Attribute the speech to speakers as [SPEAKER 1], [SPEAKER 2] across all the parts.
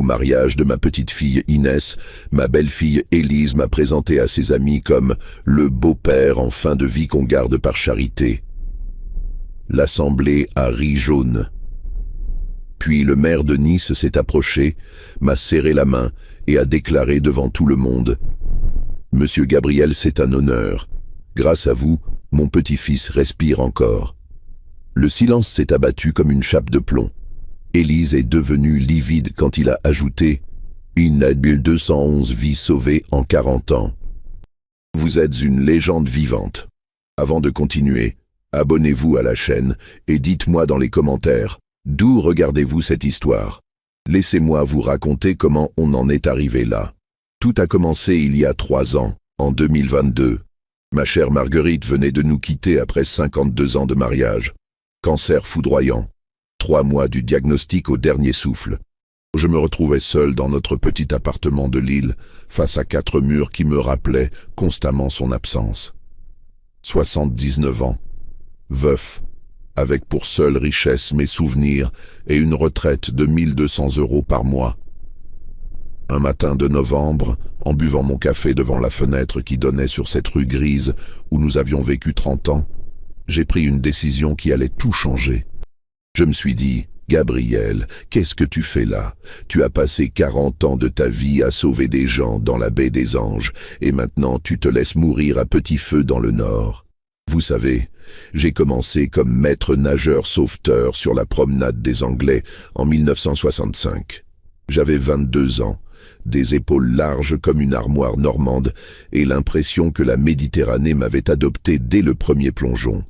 [SPEAKER 1] mariage de ma petite fille Inès, ma belle-fille Élise m'a présenté à ses amis comme le beau-père en fin de vie qu'on garde par charité. L'assemblée a ri jaune. Puis le maire de Nice s'est approché, m'a serré la main et a déclaré devant tout le monde « Monsieur Gabriel, c'est un honneur. Grâce à vous, mon petit-fils respire encore. » Le silence s'est abattu comme une chape de plomb. Élise est devenue livide quand il a ajouté « Inhabile 211 vies sauvées en 40 ans. Vous êtes une légende vivante. » Avant de continuer, abonnez-vous à la chaîne et dites-moi dans les commentaires d'où regardez-vous cette histoire. Laissez-moi vous raconter comment on en est arrivé là. Tout a commencé il y a 3 ans, en 2022. Ma chère Marguerite venait de nous quitter après 52 ans de mariage. Cancer foudroyant. 3 mois du diagnostic au dernier souffle. Je me retrouvais seul dans notre petit appartement de Lille, face à 4 murs qui me rappelaient constamment son absence. 79 ans. Veuf, avec pour seule richesse mes souvenirs et une retraite de 1200 € par mois. Un matin de novembre, en buvant mon café devant la fenêtre qui donnait sur cette rue grise où nous avions vécu 30 ans, j'ai pris une décision qui allait tout changer. Je me suis dit, Gabriel, qu'est-ce que tu fais là? Tu as passé 40 ans de ta vie à sauver des gens dans la baie des Anges, et maintenant tu te laisses mourir à petit feu dans le Nord. Vous savez, j'ai commencé comme maître nageur sauveteur sur la promenade des Anglais en 1965. J'avais 22 ans, des épaules larges comme une armoire normande et l'impression que la Méditerranée m'avait adopté dès le premier plongeon.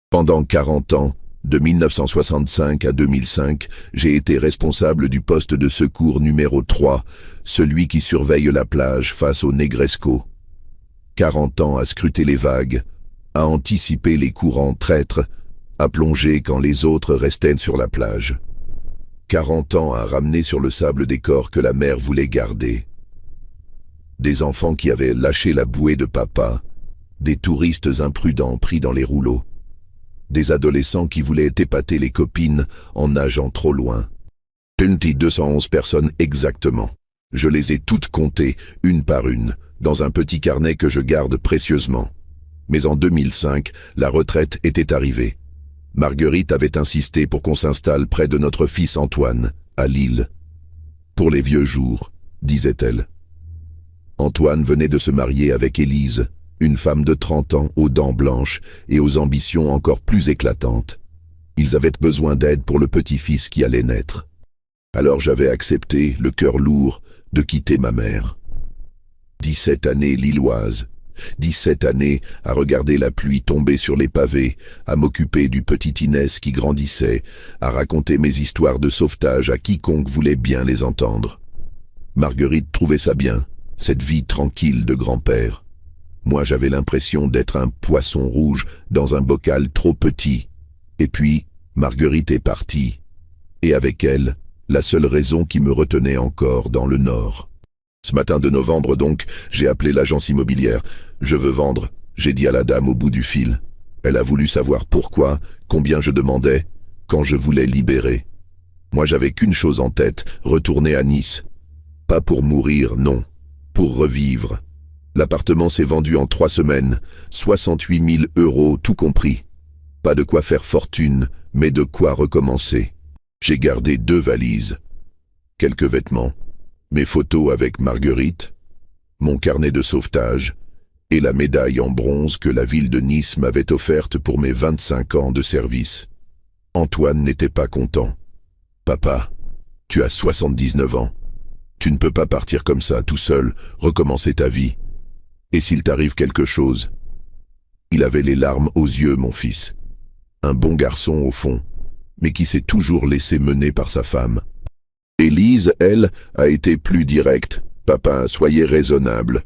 [SPEAKER 1] Pendant 40 ans, de 1965 à 2005, j'ai été responsable du poste de secours numéro 3, celui qui surveille la plage face au Negresco. 40 ans à scruter les vagues, à anticiper les courants traîtres, à plonger quand les autres restaient sur la plage. 40 ans à ramener sur le sable des corps que la mer voulait garder. Des enfants qui avaient lâché la bouée de papa, des touristes imprudents pris dans les rouleaux, des adolescents qui voulaient épater les copines en nageant trop loin. 211 personnes exactement. Je les ai toutes comptées, une par une, dans un petit carnet que je garde précieusement. Mais en 2005, la retraite était arrivée. Marguerite avait insisté pour qu'on s'installe près de notre fils Antoine, à Lille. Pour les vieux jours, disait-elle. Antoine venait de se marier avec Élise, une femme de 30 ans aux dents blanches et aux ambitions encore plus éclatantes. Ils avaient besoin d'aide pour le petit-fils qui allait naître. Alors j'avais accepté, le cœur lourd, de quitter ma mère. 17 années lilloises. 17 années à regarder la pluie tomber sur les pavés, à m'occuper du petit Inès qui grandissait, à raconter mes histoires de sauvetage à quiconque voulait bien les entendre. Marguerite trouvait ça bien, cette vie tranquille de grand-père. Moi j'avais l'impression d'être un poisson rouge dans un bocal trop petit. Et puis, Marguerite est partie. Et avec elle, la seule raison qui me retenait encore dans le Nord. Ce matin de novembre donc, j'ai appelé l'agence immobilière. Je veux vendre, j'ai dit à la dame au bout du fil. Elle a voulu savoir pourquoi, combien je demandais, quand je voulais libérer. Moi j'avais qu'une chose en tête, retourner à Nice. Pas pour mourir, non, pour revivre. L'appartement s'est vendu en 3 semaines, 68 000 € tout compris. Pas de quoi faire fortune, mais de quoi recommencer. J'ai gardé 2 valises, quelques vêtements, mes photos avec Marguerite, mon carnet de sauvetage et la médaille en bronze que la ville de Nice m'avait offerte pour mes 25 ans de service. Antoine n'était pas content. « Papa, tu as 79 ans. Tu ne peux pas partir comme ça, tout seul, recommencer ta vie. Et s'il t'arrive quelque chose ?» Il avait les larmes aux yeux, mon fils. Un bon garçon au fond, mais qui s'est toujours laissé mener par sa femme. Élise, elle, a été plus directe. « Papa, soyez raisonnable.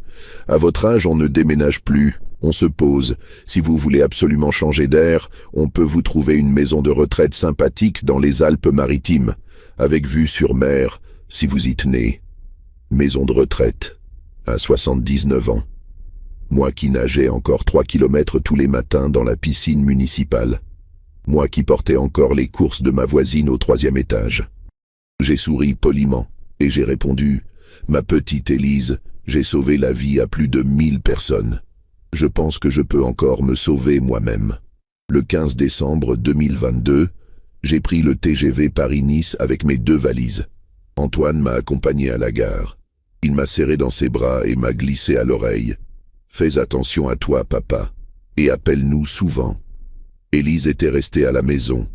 [SPEAKER 1] À votre âge, on ne déménage plus, on se pose. Si vous voulez absolument changer d'air, on peut vous trouver une maison de retraite sympathique dans les Alpes-Maritimes, avec vue sur mer, si vous y tenez. » Maison de retraite, à 79 ans. Moi qui nageais encore 3 kilomètres tous les matins dans la piscine municipale. Moi qui portais encore les courses de ma voisine au 3e étage. J'ai souri poliment. Et j'ai répondu, ma petite Élise, j'ai sauvé la vie à plus de 1000 personnes. Je pense que je peux encore me sauver moi-même. Le 15 décembre 2022, j'ai pris le TGV Paris-Nice avec mes 2 valises. Antoine m'a accompagné à la gare. Il m'a serré dans ses bras et m'a glissé à l'oreille. Fais attention à toi, papa, et appelle-nous souvent. Élise était restée à la maison.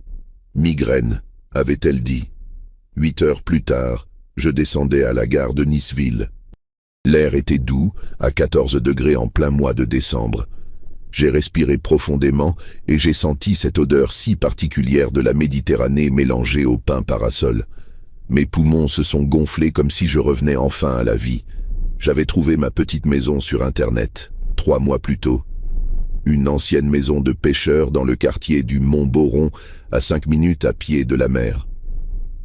[SPEAKER 1] Migraine, avait-elle dit. 8 heures plus tard, je descendais à la gare de Niceville. L'air était doux, à 14 degrés en plein mois de décembre. J'ai respiré profondément et j'ai senti cette odeur si particulière de la Méditerranée mélangée au pin parasol. Mes poumons se sont gonflés comme si je revenais enfin à la vie. J'avais trouvé ma petite maison sur Internet, 3 mois plus tôt. Une ancienne maison de pêcheurs dans le quartier du Mont-Boron, à 5 minutes à pied de la mer.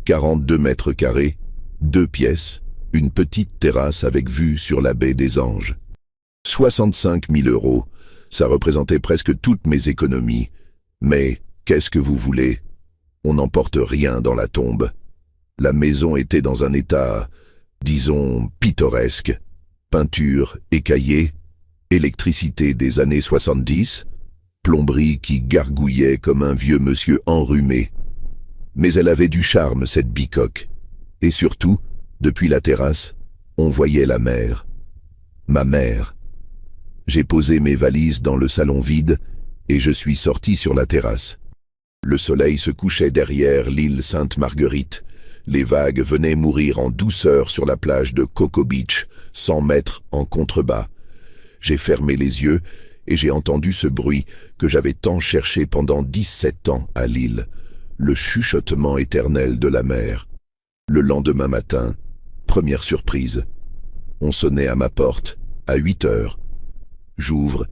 [SPEAKER 1] 42 mètres carrés, 2 pièces, une petite terrasse avec vue sur la baie des Anges. 65 000 €, ça représentait presque toutes mes économies. Mais, qu'est-ce que vous voulez? On n'emporte rien dans la tombe. La maison était dans un état, disons, pittoresque. Peinture écaillée, électricité des années 70, plomberie qui gargouillait comme un vieux monsieur enrhumé. Mais elle avait du charme, cette bicoque. Et surtout, depuis la terrasse, on voyait la mer. Ma mère. J'ai posé mes valises dans le salon vide et je suis sorti sur la terrasse. Le soleil se couchait derrière l'île Sainte-Marguerite. Les vagues venaient mourir en douceur sur la plage de Coco Beach, 100 mètres en contrebas. J'ai fermé les yeux et j'ai entendu ce bruit que j'avais tant cherché pendant 17 ans à Lille, le chuchotement éternel de la mer. Le lendemain matin, première surprise. On sonnait à ma porte, à 8 heures. J'ouvre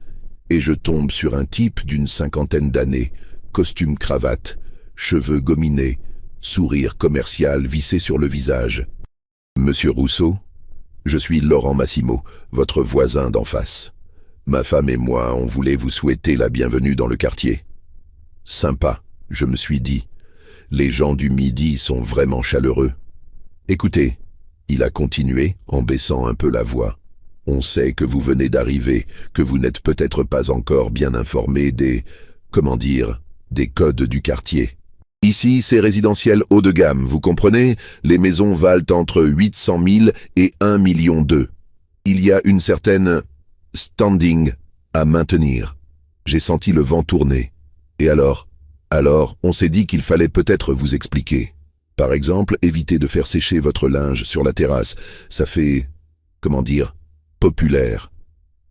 [SPEAKER 1] et je tombe sur un type d'une 50aine d'années, costume cravate, cheveux gominés, sourire commercial vissé sur le visage. Monsieur Rousseau, je suis Laurent Massimo, votre voisin d'en face. Ma femme et moi, on voulait vous souhaiter la bienvenue dans le quartier. Sympa, je me suis dit. Les gens du Midi sont vraiment chaleureux. Écoutez, il a continué en baissant un peu la voix. On sait que vous venez d'arriver, que vous n'êtes peut-être pas encore bien informé des codes du quartier. Ici, c'est résidentiel haut de gamme, vous comprenez? Les maisons valent entre 800 000 et 1 million d'euros. Il y a une certaine standing à maintenir. J'ai senti le vent tourner. Et alors, on s'est dit qu'il fallait peut-être vous expliquer. Par exemple, évitez de faire sécher votre linge sur la terrasse. Ça fait, populaire.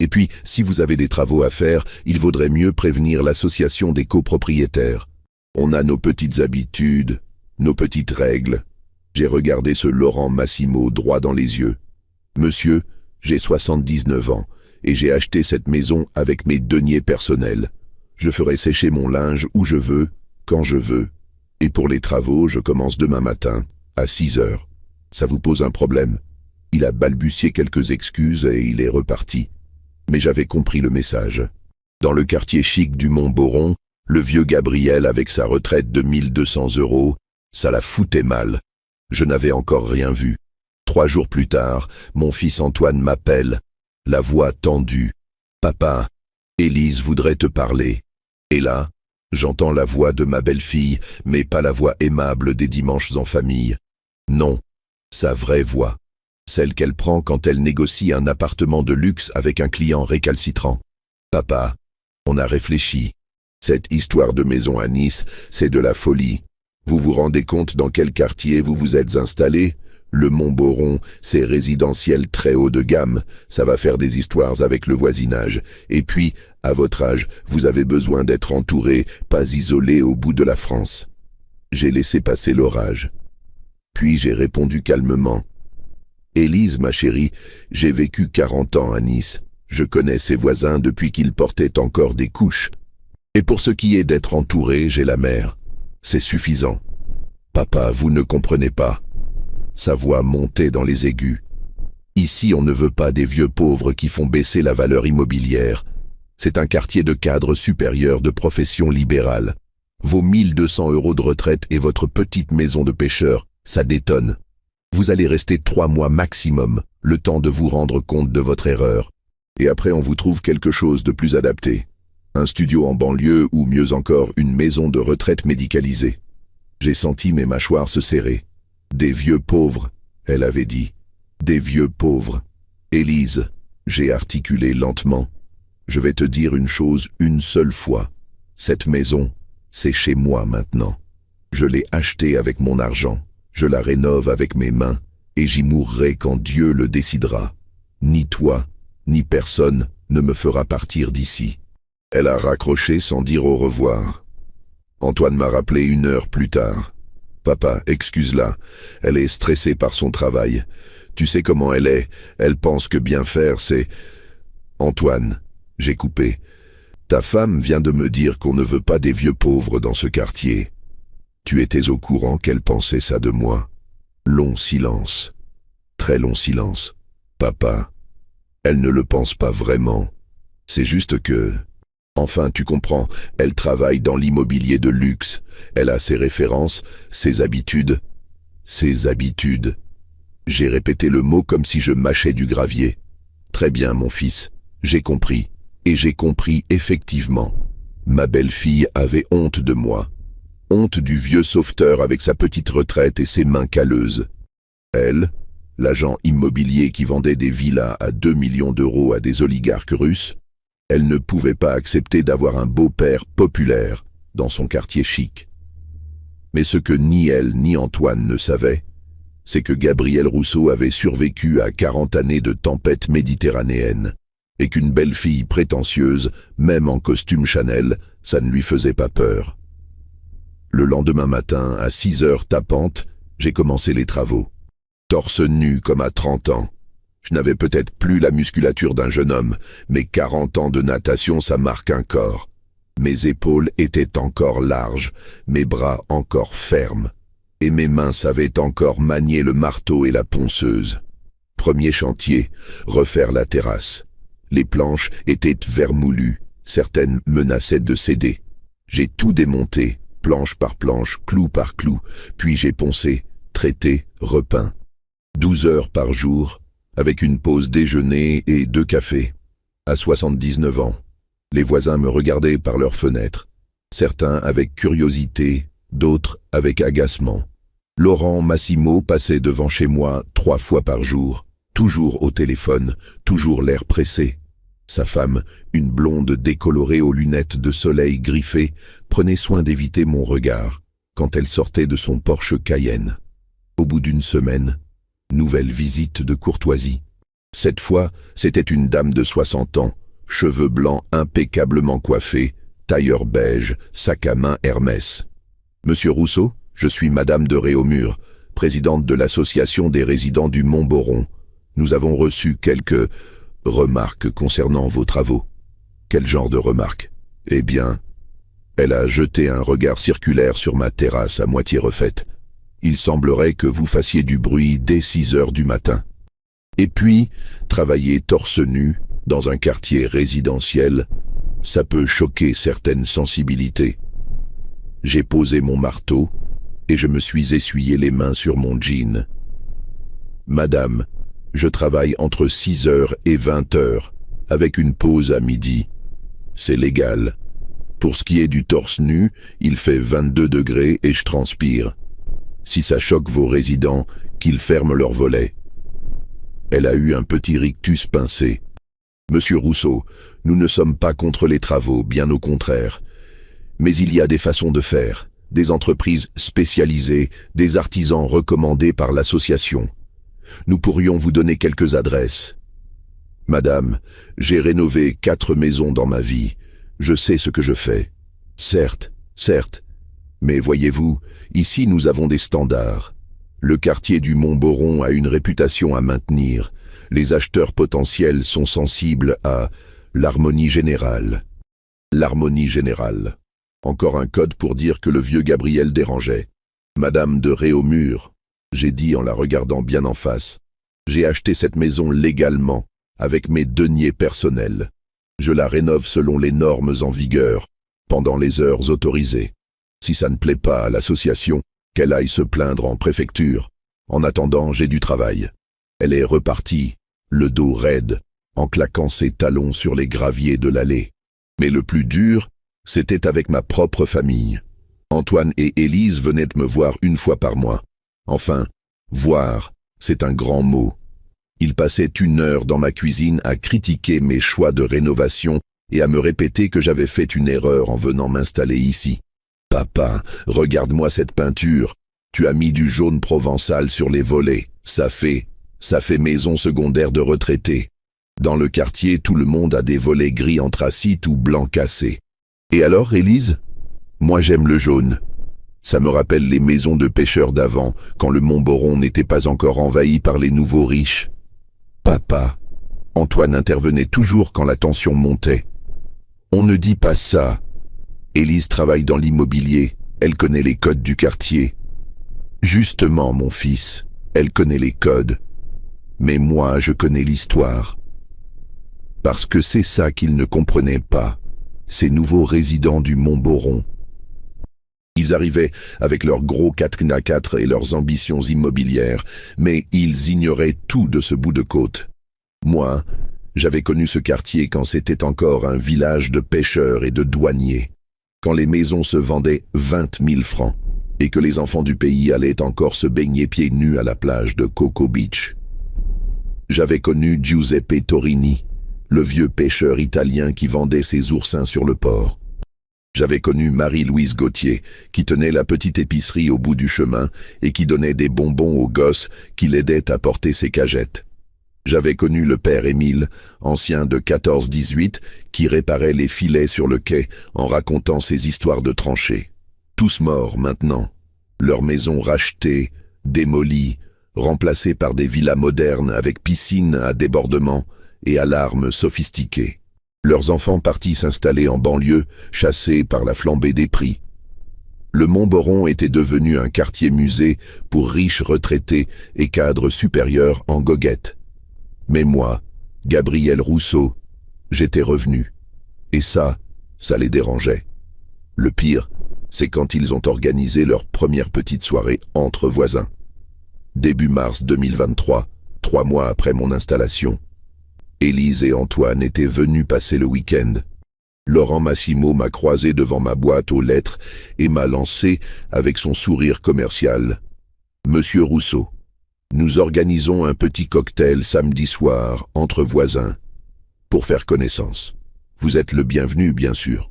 [SPEAKER 1] Et puis, si vous avez des travaux à faire, il vaudrait mieux prévenir l'association des copropriétaires. On a nos petites habitudes, nos petites règles. J'ai regardé ce Laurent Massimo droit dans les yeux. Monsieur, j'ai 79 ans et j'ai acheté cette maison avec mes deniers personnels. Je ferai sécher mon linge où je veux, quand je veux. Et pour les travaux, je commence demain matin, à 6 heures. Ça vous pose un problème? Il a balbutié quelques excuses et il est reparti. Mais j'avais compris le message. Dans le quartier chic du Mont-Boron, le vieux Gabriel avec sa retraite de 1 200 €, ça la foutait mal. Je n'avais encore rien vu. 3 jours plus tard, mon fils Antoine m'appelle, la voix tendue. « Papa, Élise voudrait te parler. » Et là, j'entends la voix de ma belle-fille, mais pas la voix aimable des dimanches en famille. Non, sa vraie voix. Celle qu'elle prend quand elle négocie un appartement de luxe avec un client récalcitrant. « Papa, on a réfléchi. Cette histoire de maison à Nice, c'est de la folie. Vous vous rendez compte dans quel quartier vous vous êtes installé? Le Mont-Boron, c'est résidentiel très haut de gamme. Ça va faire des histoires avec le voisinage. Et puis, à votre âge, vous avez besoin d'être entouré, pas isolé au bout de la France. » J'ai laissé passer l'orage. Puis j'ai répondu calmement. « Élise, ma chérie, j'ai vécu 40 ans à Nice. Je connais ses voisins depuis qu'ils portaient encore des couches. Et pour ce qui est d'être entouré, j'ai la mer. C'est suffisant. Papa, vous ne comprenez pas. » Sa voix montait dans les aigus. « Ici, on ne veut pas des vieux pauvres qui font baisser la valeur immobilière. C'est un quartier de cadres supérieurs de profession libérale. Vos 1 200 € de retraite et votre petite maison de pêcheur, ça détonne. Vous allez rester 3 mois maximum, le temps de vous rendre compte de votre erreur. Et après on vous trouve quelque chose de plus adapté. Un studio en banlieue ou mieux encore une maison de retraite médicalisée. J'ai senti mes mâchoires se serrer. Des vieux pauvres, elle avait dit. Des vieux pauvres. Élise, j'ai articulé lentement. Je vais te dire une chose une seule fois. Cette maison, c'est chez moi maintenant. Je l'ai achetée avec mon argent. Je la rénove avec mes mains et j'y mourrai quand Dieu le décidera. Ni toi, ni personne ne me fera partir d'ici. Elle a raccroché sans dire au revoir. Antoine m'a rappelé 1 heure plus tard. Papa, excuse-la, elle est stressée par son travail. Tu sais comment elle est, elle pense que bien faire c'est... Antoine, j'ai coupé. Ta femme vient de me dire qu'on ne veut pas des vieux pauvres dans ce quartier. Tu étais au courant qu'elle pensait ça de moi. Long silence. Très long silence. Papa, elle ne le pense pas vraiment. C'est juste que... Enfin, tu comprends, elle travaille dans l'immobilier de luxe. Elle a ses références, ses habitudes. Ses habitudes. J'ai répété le mot comme si je mâchais du gravier. Très bien, mon fils, j'ai compris. Et j'ai compris effectivement. Ma belle-fille avait honte de moi. Honte du vieux sauveteur avec sa petite retraite et ses mains calleuses. Elle, l'agent immobilier qui vendait des villas à 2 millions d'euros à des oligarques russes, elle ne pouvait pas accepter d'avoir un beau-père populaire dans son quartier chic. Mais ce que ni elle ni Antoine ne savaient, c'est que Gabriel Rousseau avait survécu à 40 années de tempête méditerranéenne, et qu'une belle fille prétentieuse, même en costume Chanel, ça ne lui faisait pas peur. Le lendemain matin, à 6 heures tapantes, j'ai commencé les travaux. Torse nu comme à 30 ans. Je n'avais peut-être plus la musculature d'un jeune homme, mais 40 ans de natation, ça marque un corps. Mes épaules étaient encore larges, mes bras encore fermes, et mes mains savaient encore manier le marteau et la ponceuse. Premier chantier, refaire la terrasse. Les planches étaient vermoulues, certaines menaçaient de céder. J'ai tout démonté, planche par planche, clou par clou, puis j'ai poncé, traité, repeint. 12 heures par jour, avec une pause déjeuner et 2 cafés. À 79 ans, les voisins me regardaient par leurs fenêtres, certains avec curiosité, d'autres avec agacement. Laurent Massimo passait devant chez moi 3 fois par jour, toujours au téléphone, toujours l'air pressé. Sa femme, une blonde décolorée aux lunettes de soleil griffées, prenait soin d'éviter mon regard quand elle sortait de son Porsche Cayenne. Au bout d'1 semaine, nouvelle visite de courtoisie. Cette fois, c'était une dame de 60 ans, cheveux blancs impeccablement coiffés, tailleur beige, sac à main Hermès. Monsieur Rousseau, je suis Madame de Réaumur, présidente de l'association des résidents du Mont-Boron. Nous avons reçu quelques remarques concernant vos travaux. Quel genre de remarques? Eh bien, elle a jeté un regard circulaire sur ma terrasse à moitié refaite. Il semblerait que vous fassiez du bruit dès 6 heures du matin. Et puis, travailler torse nu, dans un quartier résidentiel, ça peut choquer certaines sensibilités. J'ai posé mon marteau, et je me suis essuyé les mains sur mon jean. Madame, je travaille entre 6 heures et 20 heures, avec une pause à midi. C'est légal. Pour ce qui est du torse nu, il fait 22 degrés et je transpire. Si ça choque vos résidents, qu'ils ferment leurs volets. Elle a eu un petit rictus pincé. Monsieur Rousseau, nous ne sommes pas contre les travaux, bien au contraire. Mais il y a des façons de faire, des entreprises spécialisées, des artisans recommandés par l'association. Nous pourrions vous donner quelques adresses. Madame, j'ai rénové 4 maisons dans ma vie. Je sais ce que je fais. Certes, mais voyez-vous, ici nous avons des standards. Le quartier du Mont-Boron a une réputation à maintenir. Les acheteurs potentiels sont sensibles à l'harmonie générale. L'harmonie générale. Encore un code pour dire que le vieux Gabriel dérangeait. Madame de Réaumur, j'ai dit en la regardant bien en face. J'ai acheté cette maison légalement, avec mes deniers personnels. Je la rénove selon les normes en vigueur, pendant les heures autorisées. Si ça ne plaît pas à l'association, qu'elle aille se plaindre en préfecture. En attendant, j'ai du travail. Elle est repartie, le dos raide, en claquant ses talons sur les graviers de l'allée. Mais le plus dur, c'était avec ma propre famille. Antoine et Élise venaient me voir une fois par mois. Enfin, voir, c'est un grand mot. Ils passaient 1 heure dans ma cuisine à critiquer mes choix de rénovation et à me répéter que j'avais fait une erreur en venant m'installer ici. « Papa, regarde-moi cette peinture. Tu as mis du jaune provençal sur les volets. Ça fait maison secondaire de retraités. Dans le quartier, tout le monde a des volets gris anthracite ou blanc cassé. Et alors, Élise? Moi j'aime le jaune. Ça me rappelle les maisons de pêcheurs d'avant, quand le Mont-Boron n'était pas encore envahi par les nouveaux riches. Papa, Antoine intervenait toujours quand la tension montait. On ne dit pas ça. Élise travaille dans l'immobilier, elle connaît les codes du quartier. Justement, mon fils, elle connaît les codes. Mais moi, je connais l'histoire. Parce que c'est ça qu'ils ne comprenaient pas, ces nouveaux résidents du Mont-Boron. Ils arrivaient avec leurs gros 4x4 et leurs ambitions immobilières, mais ils ignoraient tout de ce bout de côte. Moi, j'avais connu ce quartier quand c'était encore un village de pêcheurs et de douaniers, quand les maisons se vendaient 20 000 francs et que les enfants du pays allaient encore se baigner pieds nus à la plage de Coco Beach. J'avais connu Giuseppe Torini, le vieux pêcheur italien qui vendait ses oursins sur le port. J'avais connu Marie-Louise Gauthier, qui tenait la petite épicerie au bout du chemin et qui donnait des bonbons aux gosses qui l'aidaient à porter ses cagettes. J'avais connu le père Émile, ancien de 14-18, qui réparait les filets sur le quai en racontant ses histoires de tranchées. Tous morts maintenant, leurs maisons rachetées, démolies, remplacées par des villas modernes avec piscines à débordement et alarmes sophistiquées. Leurs enfants partis s'installer en banlieue, chassés par la flambée des prix. Le Mont-Boron était devenu un quartier-musée pour riches retraités et cadres supérieurs en goguette. Mais moi, Gabriel Rousseau, j'étais revenu. Et ça les dérangeait. Le pire, c'est quand ils ont organisé leur première petite soirée entre voisins. Début mars 2023, 3 mois après mon installation. Élise et Antoine étaient venus passer le week-end. Laurent Massimo m'a croisé devant ma boîte aux lettres et m'a lancé avec son sourire commercial. « Monsieur Rousseau, nous organisons un petit cocktail samedi soir entre voisins pour faire connaissance. Vous êtes le bienvenu, bien sûr. »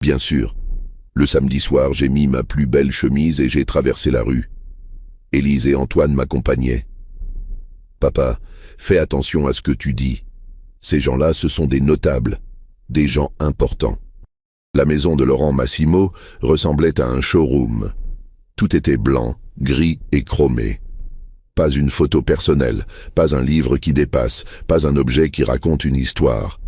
[SPEAKER 1] Bien sûr. Le samedi soir, j'ai mis ma plus belle chemise et j'ai traversé la rue. Élise et Antoine m'accompagnaient. « Papa, fais attention à ce que tu dis. Ces gens-là, ce sont des notables, des gens importants. » La maison de Laurent Massimo ressemblait à un showroom. Tout était blanc, gris et chromé. Pas une photo personnelle, pas un livre qui dépasse, pas un objet qui raconte une histoire.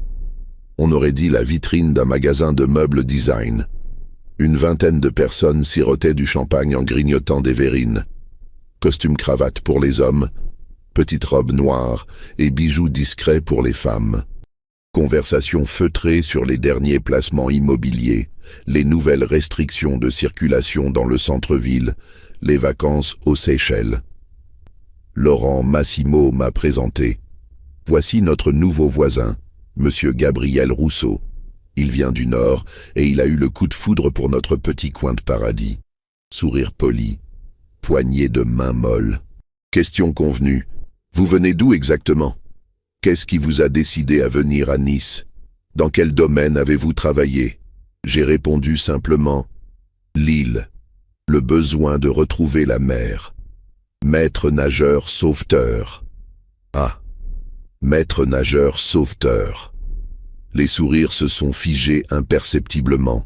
[SPEAKER 1] On aurait dit la vitrine d'un magasin de meubles design. Une vingtaine de personnes sirotaient du champagne en grignotant des verrines. Costume-cravate pour les hommes, petite robe noire et bijoux discrets pour les femmes. Conversation feutrée sur les derniers placements immobiliers, les nouvelles restrictions de circulation dans le centre-ville, les vacances aux Seychelles. Laurent Massimo m'a présenté. Voici notre nouveau voisin, Monsieur Gabriel Rousseau. Il vient du Nord et il a eu le coup de foudre pour notre petit coin de paradis. Sourire poli, poignée de main molle. Question convenue. Vous venez d'où exactement? Qu'est-ce qui vous a décidé à venir à Nice? Dans quel domaine avez-vous travaillé? J'ai répondu simplement « L'île, le besoin de retrouver la mer. Maître nageur sauveteur. » Ah, maître nageur sauveteur. Les sourires se sont figés imperceptiblement.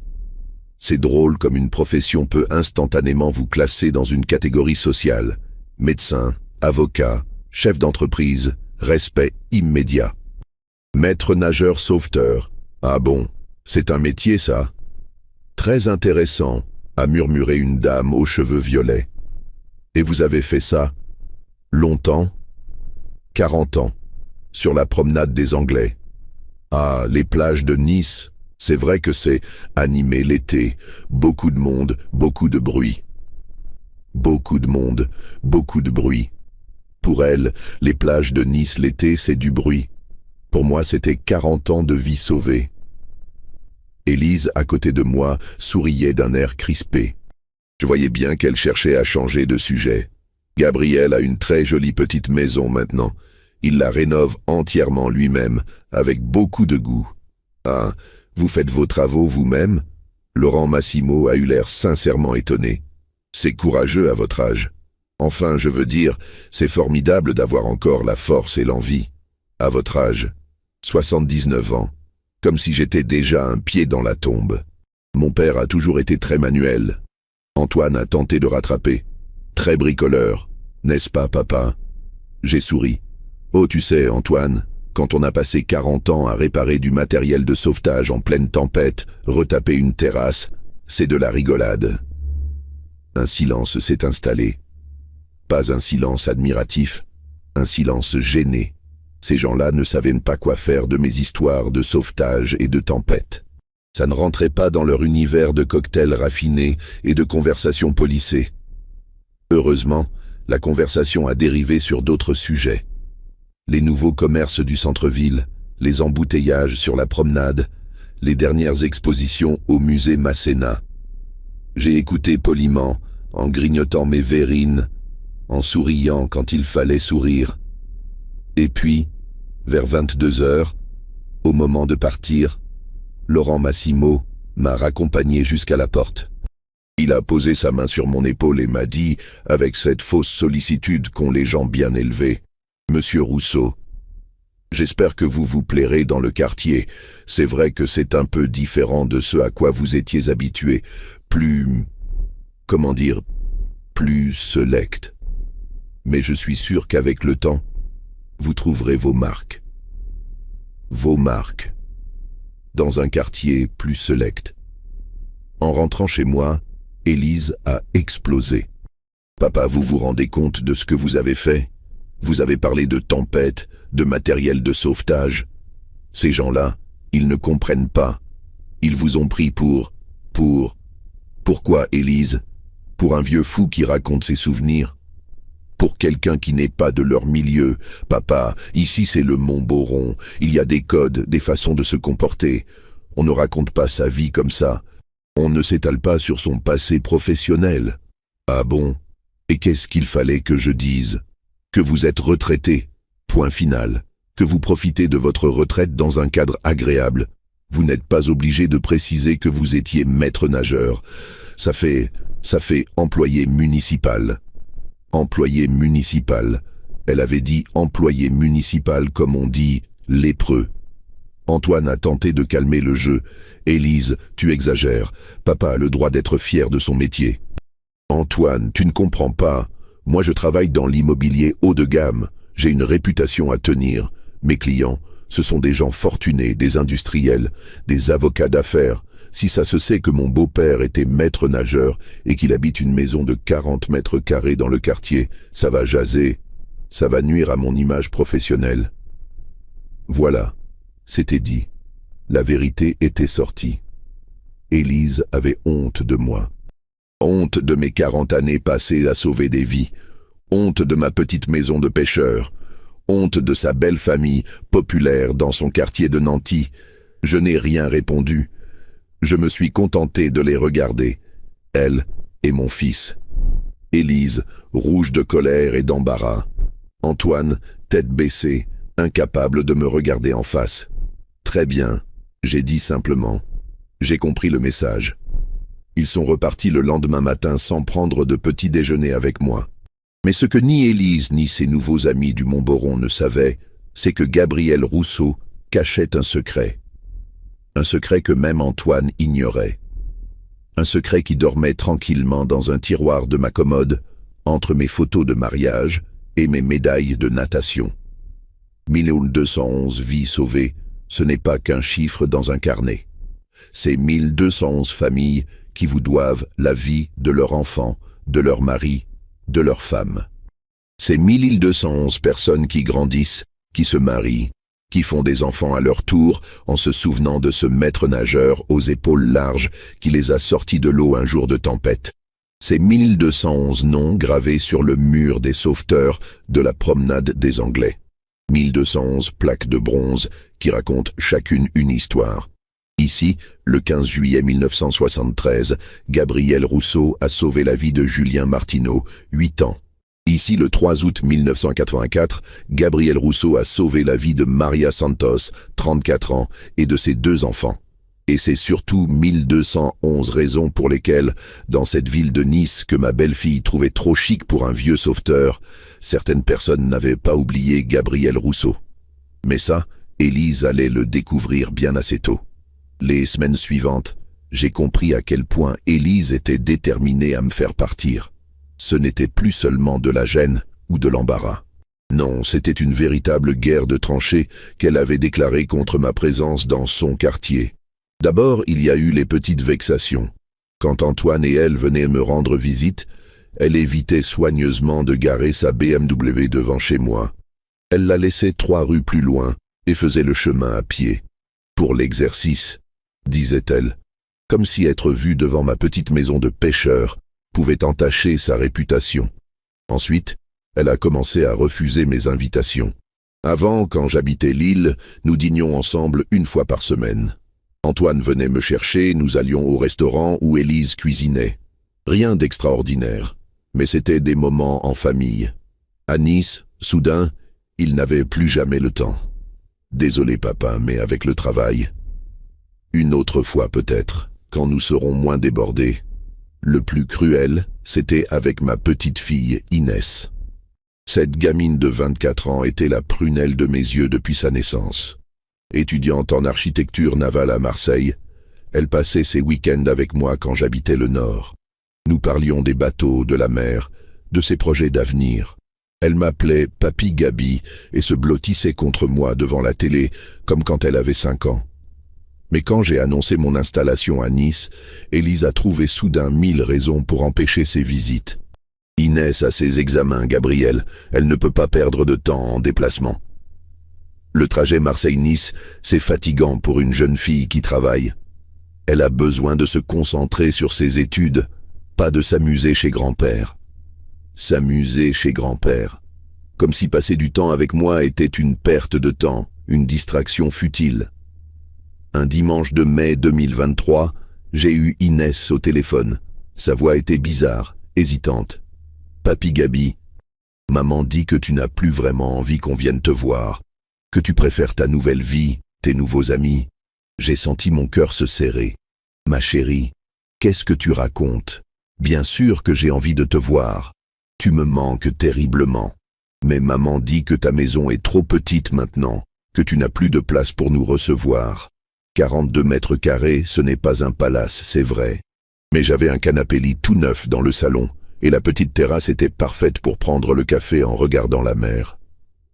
[SPEAKER 1] C'est drôle comme une profession peut instantanément vous classer dans une catégorie sociale. Médecin, avocat, chef d'entreprise, respect immédiat. Maître nageur sauveteur. Ah bon, c'est un métier ça? Très intéressant, a murmuré une dame aux cheveux violets. Et vous avez fait ça? Longtemps? 40 ans, sur la promenade des Anglais. Ah, les plages de Nice, c'est vrai que c'est animé l'été, beaucoup de monde, beaucoup de bruit. Beaucoup de monde, beaucoup de bruit. Pour elle, les plages de Nice l'été, c'est du bruit. Pour moi, c'était 40 ans de vie sauvée. Élise, à côté de moi, souriait d'un air crispé. Je voyais bien qu'elle cherchait à changer de sujet. Gabriel a une très jolie petite maison maintenant. Il la rénove entièrement lui-même, avec beaucoup de goût. Ah, vous faites vos travaux vous-même? Laurent Massimo a eu l'air sincèrement étonné. C'est courageux à votre âge. Enfin, je veux dire, c'est formidable d'avoir encore la force et l'envie. À votre âge, 79 ans, comme si j'étais déjà un pied dans la tombe. Mon père a toujours été très manuel. Antoine a tenté de rattraper. Très bricoleur, n'est-ce pas, papa? J'ai souri. Oh, tu sais, Antoine, quand on a passé 40 ans à réparer du matériel de sauvetage en pleine tempête, retaper une terrasse, c'est de la rigolade. Un silence s'est installé. Pas un silence admiratif, un silence gêné. Ces gens-là ne savaient pas quoi faire de mes histoires de sauvetage et de tempête. Ça ne rentrait pas dans leur univers de cocktails raffinés et de conversations policées. Heureusement, la conversation a dérivé sur d'autres sujets. Les nouveaux commerces du centre-ville, les embouteillages sur la promenade, les dernières expositions au musée Masséna. J'ai écouté poliment, en grignotant mes verrines, en souriant quand il fallait sourire. Et puis, vers 22 heures, au moment de partir, Laurent Massimo m'a raccompagné jusqu'à la porte. Il a posé sa main sur mon épaule et m'a dit, avec cette fausse sollicitude qu'ont les gens bien élevés, « Monsieur Rousseau, j'espère que vous vous plairez dans le quartier. C'est vrai que c'est un peu différent de ce à quoi vous étiez habitué. Plus... comment dire... plus select. Mais je suis sûr qu'avec le temps, vous trouverez vos marques. Vos marques. Dans un quartier plus select. » En rentrant chez moi, Élise a explosé. « Papa, vous vous rendez compte de ce que vous avez fait? Vous avez parlé de tempête, de matériel de sauvetage. Ces gens-là, ils ne comprennent pas. Ils vous ont pris pour... Pourquoi, Élise? Pour un vieux fou qui raconte ses souvenirs? Pour quelqu'un qui n'est pas de leur milieu? Papa, ici c'est le Mont-Boron. Il y a des codes, des façons de se comporter. On ne raconte pas sa vie comme ça. On ne s'étale pas sur son passé professionnel. Ah bon? Et qu'est-ce qu'il fallait que je dise? Que vous êtes retraité, point final. Que vous profitez de votre retraite dans un cadre agréable. Vous n'êtes pas obligé de préciser que vous étiez maître nageur. Ça fait employé municipal. Employé municipal. Elle avait dit employé municipal comme on dit lépreux. Antoine a tenté de calmer le jeu. Élise, tu exagères. Papa a le droit d'être fier de son métier. Antoine, tu ne comprends pas. Moi je travaille dans l'immobilier haut de gamme. J'ai une réputation à tenir. Mes clients, ce sont des gens fortunés, des industriels, des avocats d'affaires. Si ça se sait que mon beau-père était maître nageur et qu'il habite une maison de 40 mètres carrés dans le quartier, ça va jaser. Ça va nuire à mon image professionnelle. Voilà, c'était dit. La vérité était sortie. Élise avait honte de moi. Honte de mes 40 années passées à sauver des vies. Honte de ma petite maison de pêcheur. Honte de sa belle famille, populaire dans son quartier de Nanty. Je n'ai rien répondu. Je me suis contenté de les regarder, elle et mon fils. Élise, rouge de colère et d'embarras. Antoine, tête baissée, incapable de me regarder en face. Très bien, j'ai dit simplement. J'ai compris le message. Ils sont repartis le lendemain matin sans prendre de petit déjeuner avec moi. Mais ce que ni Élise ni ses nouveaux amis du Mont-Boron ne savaient, c'est que Gabriel Rousseau cachait un secret. Un secret que même Antoine ignorait. Un secret qui dormait tranquillement dans un tiroir de ma commode, entre mes photos de mariage et mes médailles de natation. 1211 vies sauvées, ce n'est pas qu'un chiffre dans un carnet. C'est 1211 familles qui vous doivent la vie de leur enfant, de leur mari, de leur femme. C'est 1211 personnes qui grandissent, qui se marient, qui font des enfants à leur tour en se souvenant de ce maître nageur aux épaules larges qui les a sortis de l'eau un jour de tempête. Ces 1211 noms gravés sur le mur des sauveteurs de la promenade des Anglais. 1211 plaques de bronze qui racontent chacune une histoire. Ici, le 15 juillet 1973, Gabriel Rousseau a sauvé la vie de Julien Martineau, 8 ans. Ici, le 3 août 1984, Gabriel Rousseau a sauvé la vie de Maria Santos, 34 ans, et de ses 2 enfants. Et c'est surtout 1211 raisons pour lesquelles, dans cette ville de Nice que ma belle-fille trouvait trop chic pour un vieux sauveteur, certaines personnes n'avaient pas oublié Gabriel Rousseau. Mais ça, Élise allait le découvrir bien assez tôt. Les semaines suivantes, j'ai compris à quel point Élise était déterminée à me faire partir. Ce n'était plus seulement de la gêne ou de l'embarras. Non, c'était une véritable guerre de tranchées qu'elle avait déclarée contre ma présence dans son quartier. D'abord, il y a eu les petites vexations. Quand Antoine et elle venaient me rendre visite, elle évitait soigneusement de garer sa BMW devant chez moi. Elle la laissait 3 rues plus loin et faisait le chemin à pied. Pour l'exercice, disait-elle, comme si être vue devant ma petite maison de pêcheur pouvait entacher sa réputation. Ensuite, elle a commencé à refuser mes invitations. Avant, quand j'habitais Lille, nous dînions ensemble 1 fois par semaine. Antoine venait me chercher, nous allions au restaurant où Élise cuisinait. Rien d'extraordinaire, mais c'était des moments en famille. À Nice, soudain, il n'avait plus jamais le temps. Désolé papa, mais avec le travail. Une autre fois peut-être, quand nous serons moins débordés. Le plus cruel, c'était avec ma petite fille Inès. Cette gamine de 24 ans était la prunelle de mes yeux depuis sa naissance. Étudiante en architecture navale à Marseille, elle passait ses week-ends avec moi quand j'habitais le Nord. Nous parlions des bateaux, de la mer, de ses projets d'avenir. Elle m'appelait Papy Gabi et se blottissait contre moi devant la télé comme quand elle avait 5 ans. Mais quand j'ai annoncé mon installation à Nice, Élise a trouvé soudain 1000 raisons pour empêcher ses visites. Inès a ses examens, Gabriel, elle ne peut pas perdre de temps en déplacement. Le trajet Marseille-Nice, c'est fatigant pour une jeune fille qui travaille. Elle a besoin de se concentrer sur ses études, pas de s'amuser chez grand-père. S'amuser chez grand-père. Comme si passer du temps avec moi était une perte de temps, une distraction futile. Un dimanche de mai 2023, j'ai eu Inès au téléphone. Sa voix était bizarre, hésitante. « Papy Gabi, maman dit que tu n'as plus vraiment envie qu'on vienne te voir, que tu préfères ta nouvelle vie, tes nouveaux amis. » J'ai senti mon cœur se serrer. « Ma chérie, qu'est-ce que tu racontes? Bien sûr que j'ai envie de te voir. Tu me manques terriblement. Mais maman dit que ta maison est trop petite maintenant, que tu n'as plus de place pour nous recevoir. 42 mètres carrés, ce n'est pas un palace, c'est vrai. Mais j'avais un canapé-lit tout neuf dans le salon, et la petite terrasse était parfaite pour prendre le café en regardant la mer. »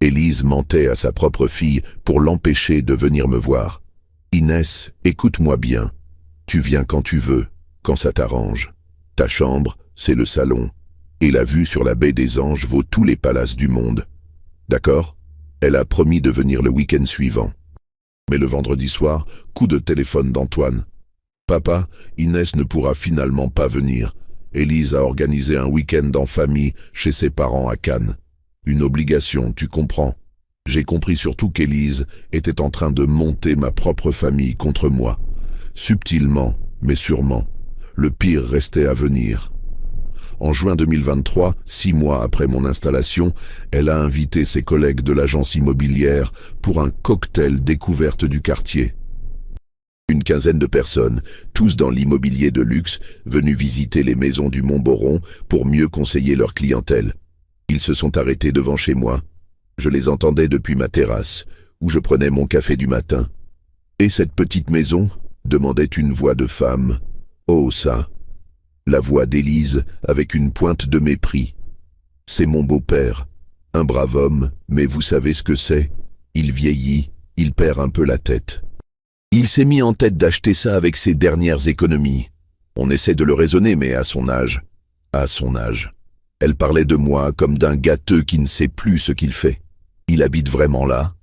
[SPEAKER 1] Élise mentait à sa propre fille pour l'empêcher de venir me voir. « Inès, écoute-moi bien. Tu viens quand tu veux, quand ça t'arrange. Ta chambre, c'est le salon. Et la vue sur la baie des Anges vaut tous les palaces du monde. D'accord ? » Elle a promis de venir le week-end suivant. Mais le vendredi soir, coup de téléphone d'Antoine. « Papa, Inès ne pourra finalement pas venir. Élise a organisé un week-end en famille chez ses parents à Cannes. Une obligation, tu comprends. J'ai compris surtout qu'Élise était en train de monter ma propre famille contre moi. Subtilement, mais sûrement. Le pire restait à venir. En juin 2023, 6 mois après mon installation, elle a invité ses collègues de l'agence immobilière pour un cocktail découverte du quartier. Une quinzaine de personnes, tous dans l'immobilier de luxe, venus visiter les maisons du Montboron pour mieux conseiller leur clientèle. Ils se sont arrêtés devant chez moi. Je les entendais depuis ma terrasse, où je prenais mon café du matin. « Et cette petite maison ?» demandait une voix de femme. « Oh ça !» La voix d'Élise avec une pointe de mépris. « C'est mon beau-père, un brave homme, mais vous savez ce que c'est? Il vieillit, il perd un peu la tête. Il s'est mis en tête d'acheter ça avec ses dernières économies. On essaie de le raisonner, mais à son âge. À son âge. » Elle parlait de moi comme d'un gâteux qui ne sait plus ce qu'il fait. « Il habite vraiment là ?»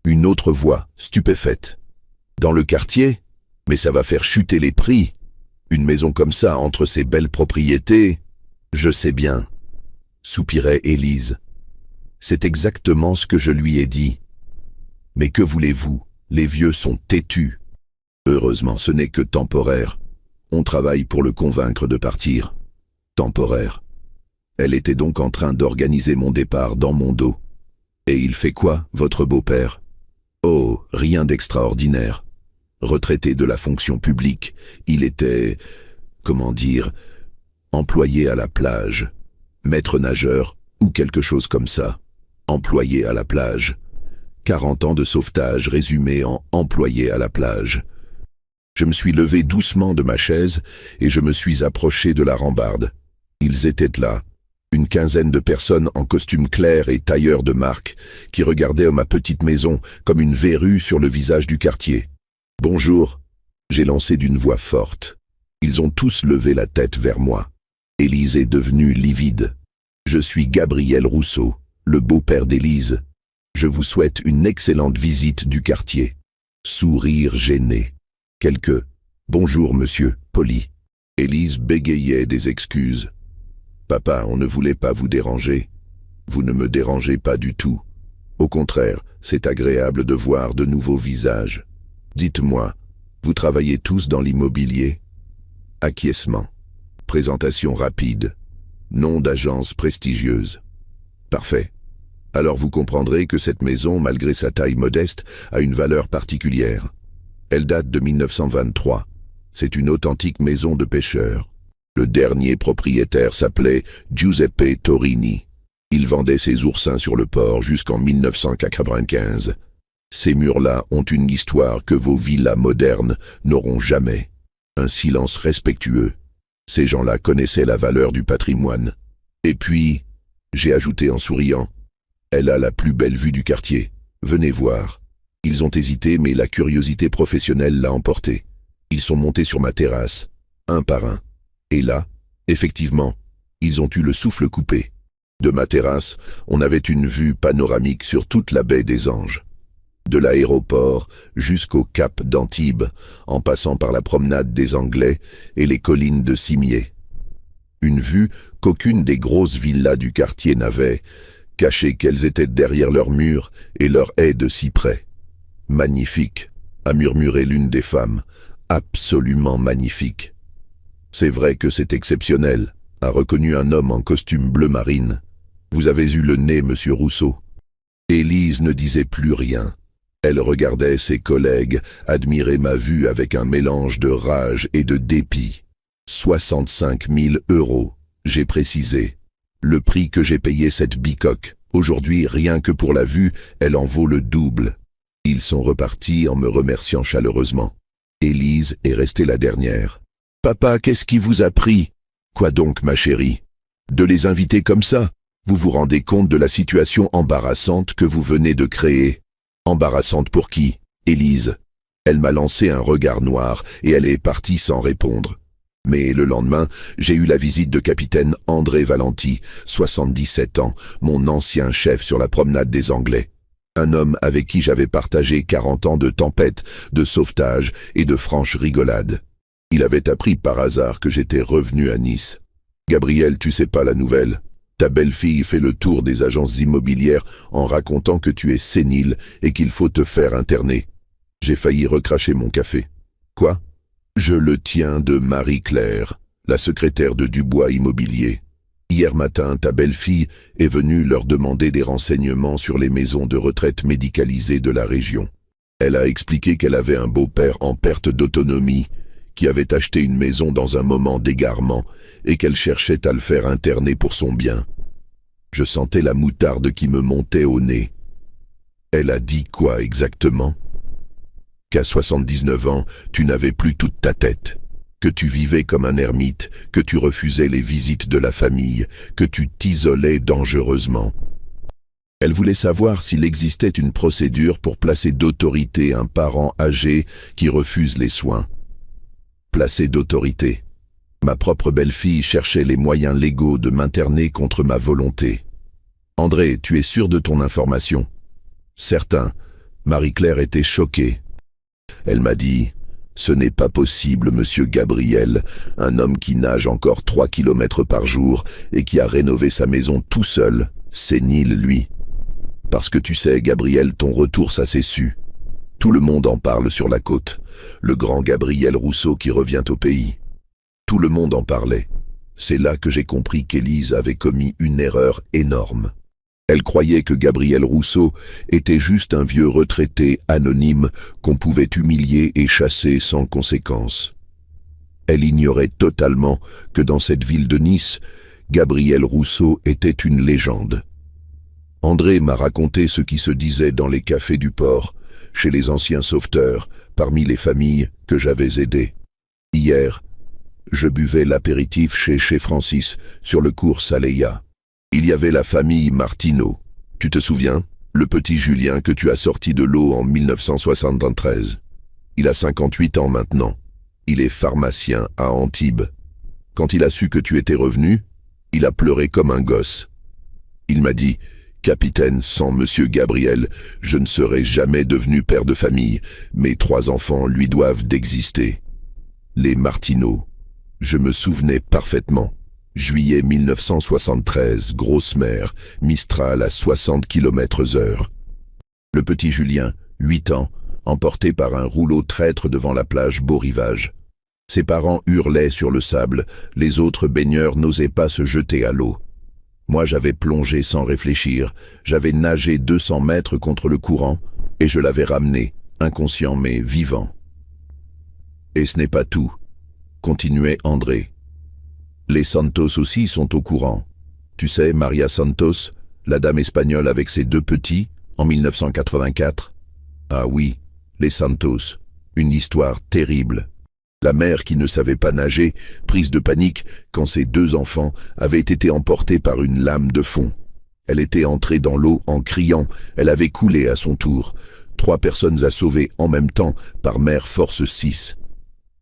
[SPEAKER 1] Une autre voix, stupéfaite. « Dans le quartier? Mais ça va faire chuter les prix. Une maison comme ça, entre ces belles propriétés, Je sais bien, soupirait Élise. C'est exactement ce que je lui ai dit. Mais que voulez-vous, les vieux sont têtus. Heureusement, ce n'est que temporaire. On travaille pour le convaincre de partir. Temporaire. Elle était donc en train d'organiser mon départ dans mon dos. Et il fait quoi, votre beau-père? Oh, rien d'extraordinaire. Retraité de la fonction publique, il était, comment dire, employé à la plage, maître nageur ou quelque chose comme ça. Employé à la plage. 40 ans de sauvetage résumé en employé à la plage. Je me suis levé doucement de ma chaise et je me suis approché de la rambarde. Ils étaient là, une quinzaine de personnes en costume clair et tailleurs de marque qui regardaient ma petite maison comme une verrue sur le visage du quartier. « Bonjour », j'ai lancé d'une voix forte. Ils ont tous levé la tête vers moi. Élise est devenue livide. « Je suis Gabriel Rousseau, le beau-père d'Élise. Je vous souhaite une excellente visite du quartier. » Sourire gêné. Quelques « Bonjour monsieur, poli ». Élise bégayait des excuses. « Papa, on ne voulait pas vous déranger. Vous ne me dérangez pas du tout. Au contraire, c'est agréable de voir de nouveaux visages. Dites-moi, vous travaillez tous dans l'immobilier ?» Acquiescement. Présentation rapide. Nom d'agence prestigieuse. Parfait. Alors vous comprendrez que cette maison, malgré sa taille modeste, a une valeur particulière. Elle date de 1923. C'est une authentique maison de pêcheurs. Le dernier propriétaire s'appelait Giuseppe Torini. Il vendait ses oursins sur le port jusqu'en 1995. Ces murs-là ont une histoire que vos villas modernes n'auront jamais. Un silence respectueux. Ces gens-là connaissaient la valeur du patrimoine. Et puis, j'ai ajouté en souriant, elle a la plus belle vue du quartier. Venez voir. Ils ont hésité, mais la curiosité professionnelle l'a emporté. Ils sont montés sur ma terrasse, un par un. Et là, effectivement, ils ont eu le souffle coupé. De ma terrasse, on avait une vue panoramique sur toute la baie des Anges. De l'aéroport jusqu'au cap d'Antibes, en passant par la promenade des Anglais et les collines de Cimier. Une vue qu'aucune des grosses villas du quartier n'avait, cachées qu'elles étaient derrière leurs murs et leurs haies de cyprès. Magnifique, a murmuré l'une des femmes, absolument magnifique. C'est vrai que c'est exceptionnel, a reconnu un homme en costume bleu marine. Vous avez eu le nez, monsieur Rousseau. Élise ne disait plus rien. Elle regardait ses collègues admirer ma vue avec un mélange de rage et de dépit. 65 000 €, j'ai précisé. Le prix que j'ai payé cette bicoque. Aujourd'hui, rien que pour la vue, elle en vaut le double. Ils sont repartis en me remerciant chaleureusement. Élise est restée la dernière. « Papa, qu'est-ce qui vous a pris ?»« Quoi donc, ma chérie ? De les inviter comme ça ? Vous vous rendez compte de la situation embarrassante que vous venez de créer ? » Embarrassante pour qui? Élise. Elle m'a lancé un regard noir et elle est partie sans répondre. Mais le lendemain, j'ai eu la visite de capitaine André Valenti, 77 ans, mon ancien chef sur la promenade des Anglais. Un homme avec qui j'avais partagé 40 ans de tempête, de sauvetage et de franches rigolades. Il avait appris par hasard que j'étais revenu à Nice. « Gabriel, tu sais pas la nouvelle. Ta belle-fille fait le tour des agences immobilières en racontant que tu es sénile et qu'il faut te faire interner. » J'ai failli recracher mon café. « Quoi ? Je le tiens de Marie-Claire, la secrétaire de Dubois Immobilier. Hier matin, ta belle-fille est venue leur demander des renseignements sur les maisons de retraite médicalisées de la région. Elle a expliqué qu'elle avait un beau-père en perte d'autonomie qui avait acheté une maison dans un moment d'égarement et qu'elle cherchait à le faire interner pour son bien. Je sentais la moutarde qui me montait au nez. Elle a dit quoi exactement ? Qu'à 79 ans, tu n'avais plus toute ta tête, que tu vivais comme un ermite, que tu refusais les visites de la famille, que tu t'isolais dangereusement. Elle voulait savoir s'il existait une procédure pour placer d'autorité un parent âgé qui refuse les soins. Placé d'autorité. Ma propre belle-fille cherchait les moyens légaux de m'interner contre ma volonté. « André, tu es sûr de ton information ?» Certain. Marie-Claire était choquée. Elle m'a dit « Ce n'est pas possible, monsieur Gabriel, un homme qui nage encore 3 kilomètres par jour et qui a rénové sa maison tout seul, sénile lui. Parce que tu sais, Gabriel, ton retour ça s'est su. Tout le monde en parle sur la côte, le grand Gabriel Rousseau qui revient au pays. Tout le monde en parlait. C'est là que j'ai compris qu'Élise avait commis une erreur énorme. Elle croyait que Gabriel Rousseau était juste un vieux retraité anonyme qu'on pouvait humilier et chasser sans conséquence. Elle ignorait totalement que dans cette ville de Nice, Gabriel Rousseau était une légende. André m'a raconté ce qui se disait dans les cafés du port, chez les anciens sauveteurs, parmi les familles que j'avais aidées. Hier, je buvais l'apéritif chez Francis, sur le cours Saléya. Il y avait la famille Martineau. Tu te souviens? Le petit Julien que tu as sorti de l'eau en 1973. Il a 58 ans maintenant. Il est pharmacien à Antibes. Quand il a su que tu étais revenu, il a pleuré comme un gosse. Il m'a dit « Capitaine, sans monsieur Gabriel, je ne serais jamais devenu père de famille. Mes 3 enfants lui doivent d'exister. » Les Martineau. Je me souvenais parfaitement. Juillet 1973, grosse mer, Mistral à 60 km/h. Le petit Julien, 8 ans, emporté par un rouleau traître devant la plage Beau-Rivage. Ses parents hurlaient sur le sable, les autres baigneurs n'osaient pas se jeter à l'eau. Moi j'avais plongé sans réfléchir, j'avais nagé 200 mètres contre le courant et je l'avais ramené, inconscient mais vivant. Et ce n'est pas tout, continuait André. Les Santos aussi sont au courant. Tu sais, Maria Santos, la dame espagnole avec ses 2 petits, en 1984. Ah oui, les Santos, une histoire terrible. La mère qui ne savait pas nager, prise de panique quand ses 2 enfants avaient été emportés par une lame de fond. Elle était entrée dans l'eau en criant, elle avait coulé à son tour. 3 personnes à sauver en même temps par Mer Force 6.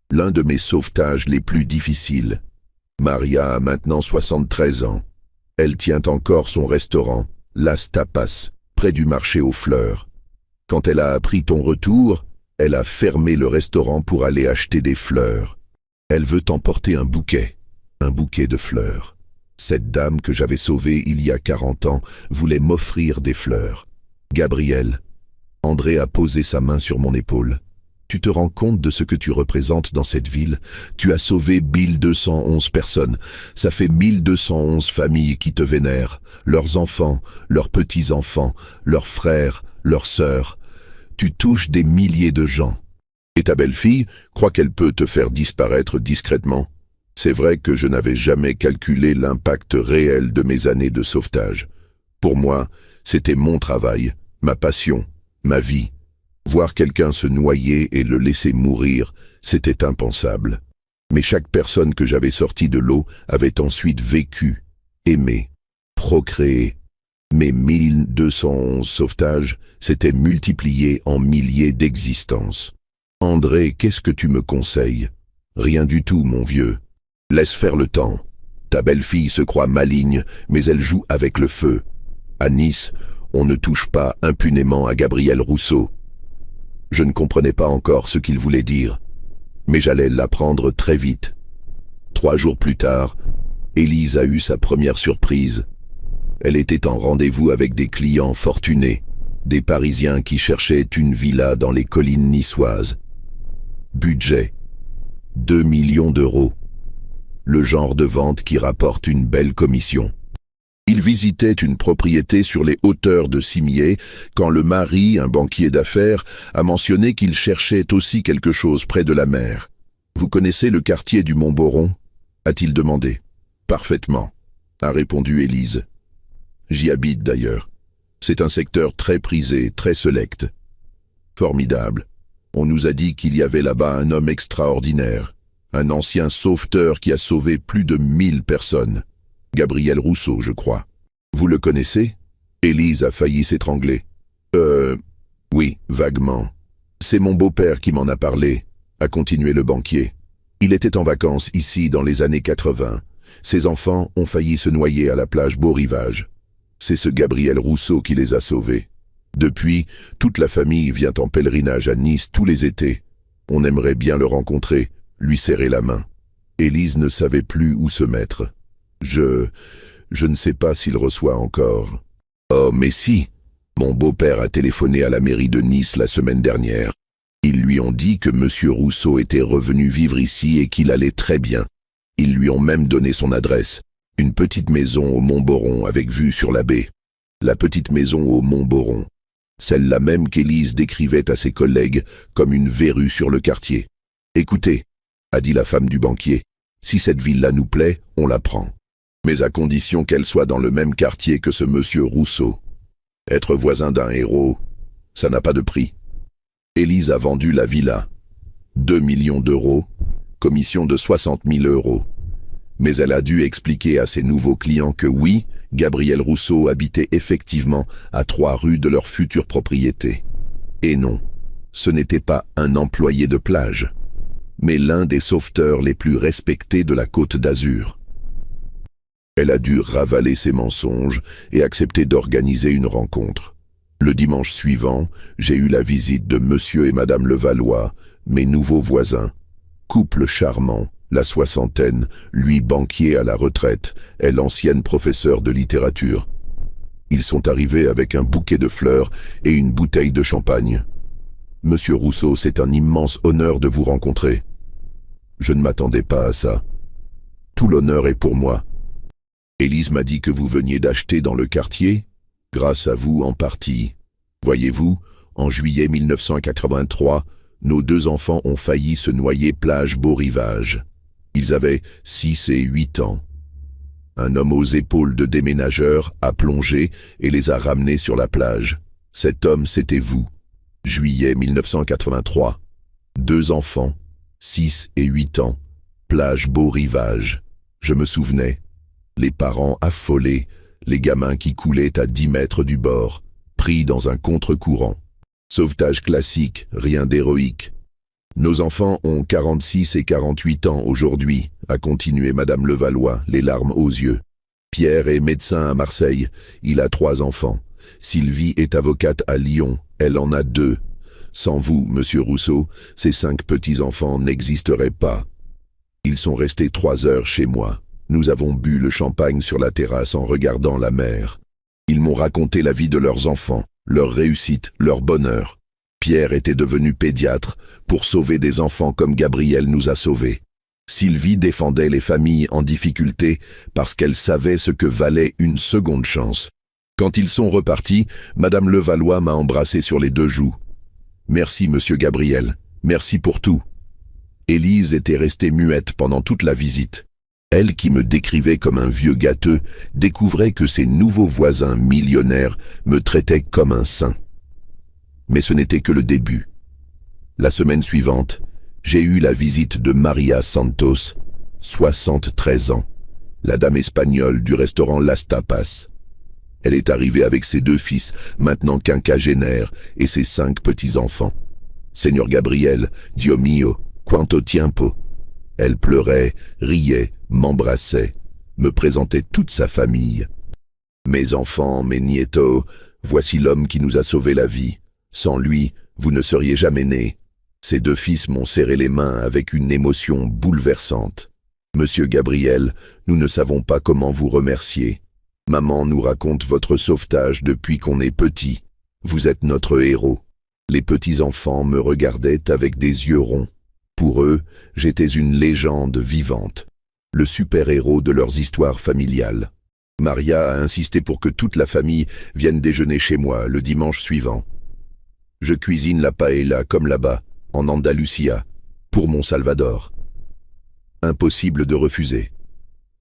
[SPEAKER 1] L'un de mes sauvetages les plus difficiles. Maria a maintenant 73 ans. Elle tient encore son restaurant, Las Tapas, près du marché aux fleurs. Quand elle a appris ton retour, elle a fermé le restaurant pour aller acheter des fleurs. Elle veut t'emporter un bouquet de fleurs. Cette dame que j'avais sauvée il y a 40 ans voulait m'offrir des fleurs. Gabriel, André a posé sa main sur mon épaule. Tu te rends compte de ce que tu représentes dans cette ville? Tu as sauvé 1211 personnes. Ça fait 1211 familles qui te vénèrent. Leurs enfants, leurs petits-enfants, leurs frères, leurs sœurs. Tu touches des milliers de gens. Et ta belle-fille croit qu'elle peut te faire disparaître discrètement? C'est vrai que je n'avais jamais calculé l'impact réel de mes années de sauvetage. Pour moi, c'était mon travail, ma passion, ma vie. Voir quelqu'un se noyer et le laisser mourir, c'était impensable. Mais chaque personne que j'avais sortie de l'eau avait ensuite vécu, aimé, procréé. Mes 1211 sauvetages s'étaient multipliés en milliers d'existences. André, qu'est-ce que tu me conseilles? Rien du tout, mon vieux. Laisse faire le temps. Ta belle-fille se croit maligne, mais elle joue avec le feu. À Nice, on ne touche pas impunément à Gabriel Rousseau. Je ne comprenais pas encore ce qu'il voulait dire, mais j'allais l'apprendre très vite. 3 jours plus tard, Élise a eu sa première surprise. Elle était en rendez-vous avec des clients fortunés, des Parisiens qui cherchaient une villa dans les collines niçoises. Budget, 2 millions d'euros. Le genre de vente qui rapporte une belle commission. Il visitait une propriété sur les hauteurs de Cimiez quand le mari, un banquier d'affaires, a mentionné qu'il cherchait aussi quelque chose près de la mer. « Vous connaissez le quartier du Mont-Boron » a-t-il demandé. « Parfaitement » a répondu Élise. « J'y habite d'ailleurs. C'est un secteur très prisé, très select. » Formidable. On nous a dit qu'il y avait là-bas un homme extraordinaire, un ancien sauveteur qui a sauvé plus de 1000 personnes. Gabriel Rousseau, je crois. Vous le connaissez? Élise a failli s'étrangler. Oui, vaguement. C'est mon beau-père qui m'en a parlé, a continué le banquier. Il était en vacances ici dans les années 80. Ses enfants ont failli se noyer à la plage Beau-Rivage. C'est ce Gabriel Rousseau qui les a sauvés. Depuis, toute la famille vient en pèlerinage à Nice tous les étés. On aimerait bien le rencontrer, lui serrer la main. Élise ne savait plus où se mettre. Je ne sais pas s'il reçoit encore. Oh, mais si! Mon beau-père a téléphoné à la mairie de Nice la semaine dernière. Ils lui ont dit que Monsieur Rousseau était revenu vivre ici et qu'il allait très bien. Ils lui ont même donné son adresse. Une petite maison au Mont-Boron avec vue sur la baie. La petite maison au Mont-Boron. Celle-là même qu'Élise décrivait à ses collègues comme une verrue sur le quartier. « Écoutez, » a dit la femme du banquier, « si cette ville-là nous plaît, on la prend. Mais à condition qu'elle soit dans le même quartier que ce monsieur Rousseau. Être voisin d'un héros, ça n'a pas de prix. » Élise a vendu la villa. 2 millions d'euros, commission de 60 000 euros. Mais elle a dû expliquer à ses nouveaux clients que oui, Gabriel Rousseau habitait effectivement à 3 rues de leur future propriété. Et non, ce n'était pas un employé de plage, mais l'un des sauveteurs les plus respectés de la Côte d'Azur. Elle a dû ravaler ses mensonges et accepter d'organiser une rencontre. Le dimanche suivant, j'ai eu la visite de Monsieur et Madame Levallois, mes nouveaux voisins. Couple charmant, la soixantaine, lui banquier à la retraite, elle ancienne professeure de littérature. Ils sont arrivés avec un bouquet de fleurs et une bouteille de champagne. Monsieur Rousseau, c'est un immense honneur de vous rencontrer. Je ne m'attendais pas à ça. Tout l'honneur est pour moi. Élise m'a dit que vous veniez d'acheter dans le quartier, grâce à vous en partie. Voyez-vous, en juillet 1983, nos 2 enfants ont failli se noyer plage Beau Rivage. Ils avaient 6 et 8 ans. Un homme aux épaules de déménageur a plongé et les a ramenés sur la plage. Cet homme, c'était vous. Juillet 1983. 2 enfants, 6 et 8 ans, plage Beau Rivage. Je me souvenais. Les parents affolés, les gamins qui coulaient à 10 mètres du bord, pris dans un contre-courant. Sauvetage classique, rien d'héroïque. Nos enfants ont 46 et 48 ans aujourd'hui, a continué Madame Levallois, les larmes aux yeux. Pierre est médecin à Marseille, il a 3 enfants. Sylvie est avocate à Lyon, elle en a 2. Sans vous, Monsieur Rousseau, ces 5 petits-enfants n'existeraient pas. Ils sont restés 3 heures chez moi. Nous avons bu le champagne sur la terrasse en regardant la mer. Ils m'ont raconté la vie de leurs enfants, leur réussite, leur bonheur. Pierre était devenu pédiatre pour sauver des enfants comme Gabriel nous a sauvés. Sylvie défendait les familles en difficulté parce qu'elle savait ce que valait une seconde chance. Quand ils sont repartis, Madame Levallois m'a embrassé sur les 2 joues. Merci, Monsieur Gabriel, merci pour tout. Élise était restée muette pendant toute la visite. Elle, qui me décrivait comme un vieux gâteux, découvrait que ses nouveaux voisins millionnaires me traitaient comme un saint. Mais ce n'était que le début. La semaine suivante, j'ai eu la visite de Maria Santos, 73 ans, la dame espagnole du restaurant Las Tapas. Elle est arrivée avec ses 2 fils, maintenant quinquagénaires, et ses 5 petits-enfants. Seigneur Gabriel, Dio mio, quanto tiempo. Elle pleurait, riait, m'embrassait, me présentait toute sa famille. Mes enfants, mes nietos, voici l'homme qui nous a sauvé la vie. Sans lui, vous ne seriez jamais nés. Ces 2 fils m'ont serré les mains avec une émotion bouleversante. Monsieur Gabriel, nous ne savons pas comment vous remercier. Maman nous raconte votre sauvetage depuis qu'on est petit. Vous êtes notre héros. Les petits-enfants me regardaient avec des yeux ronds. Pour eux, j'étais une légende vivante, le super-héros de leurs histoires familiales. Maria a insisté pour que toute la famille vienne déjeuner chez moi le dimanche suivant. Je cuisine la paella comme là-bas, en Andalusia, pour mon Salvador. Impossible de refuser.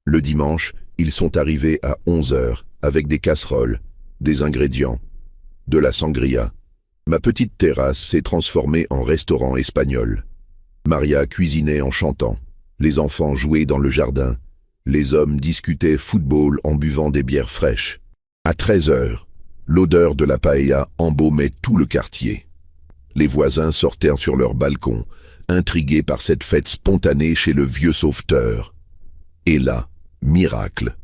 [SPEAKER 1] Le dimanche, ils sont arrivés à 11 heures, avec des casseroles, des ingrédients, de la sangria. Ma petite terrasse s'est transformée en restaurant espagnol. Maria cuisinait en chantant, les enfants jouaient dans le jardin, les hommes discutaient football en buvant des bières fraîches. À 13 heures, l'odeur de la paella embaumait tout le quartier. Les voisins sortaient sur leur balcon, intrigués par cette fête spontanée chez le vieux sauveteur. Et là, miracle.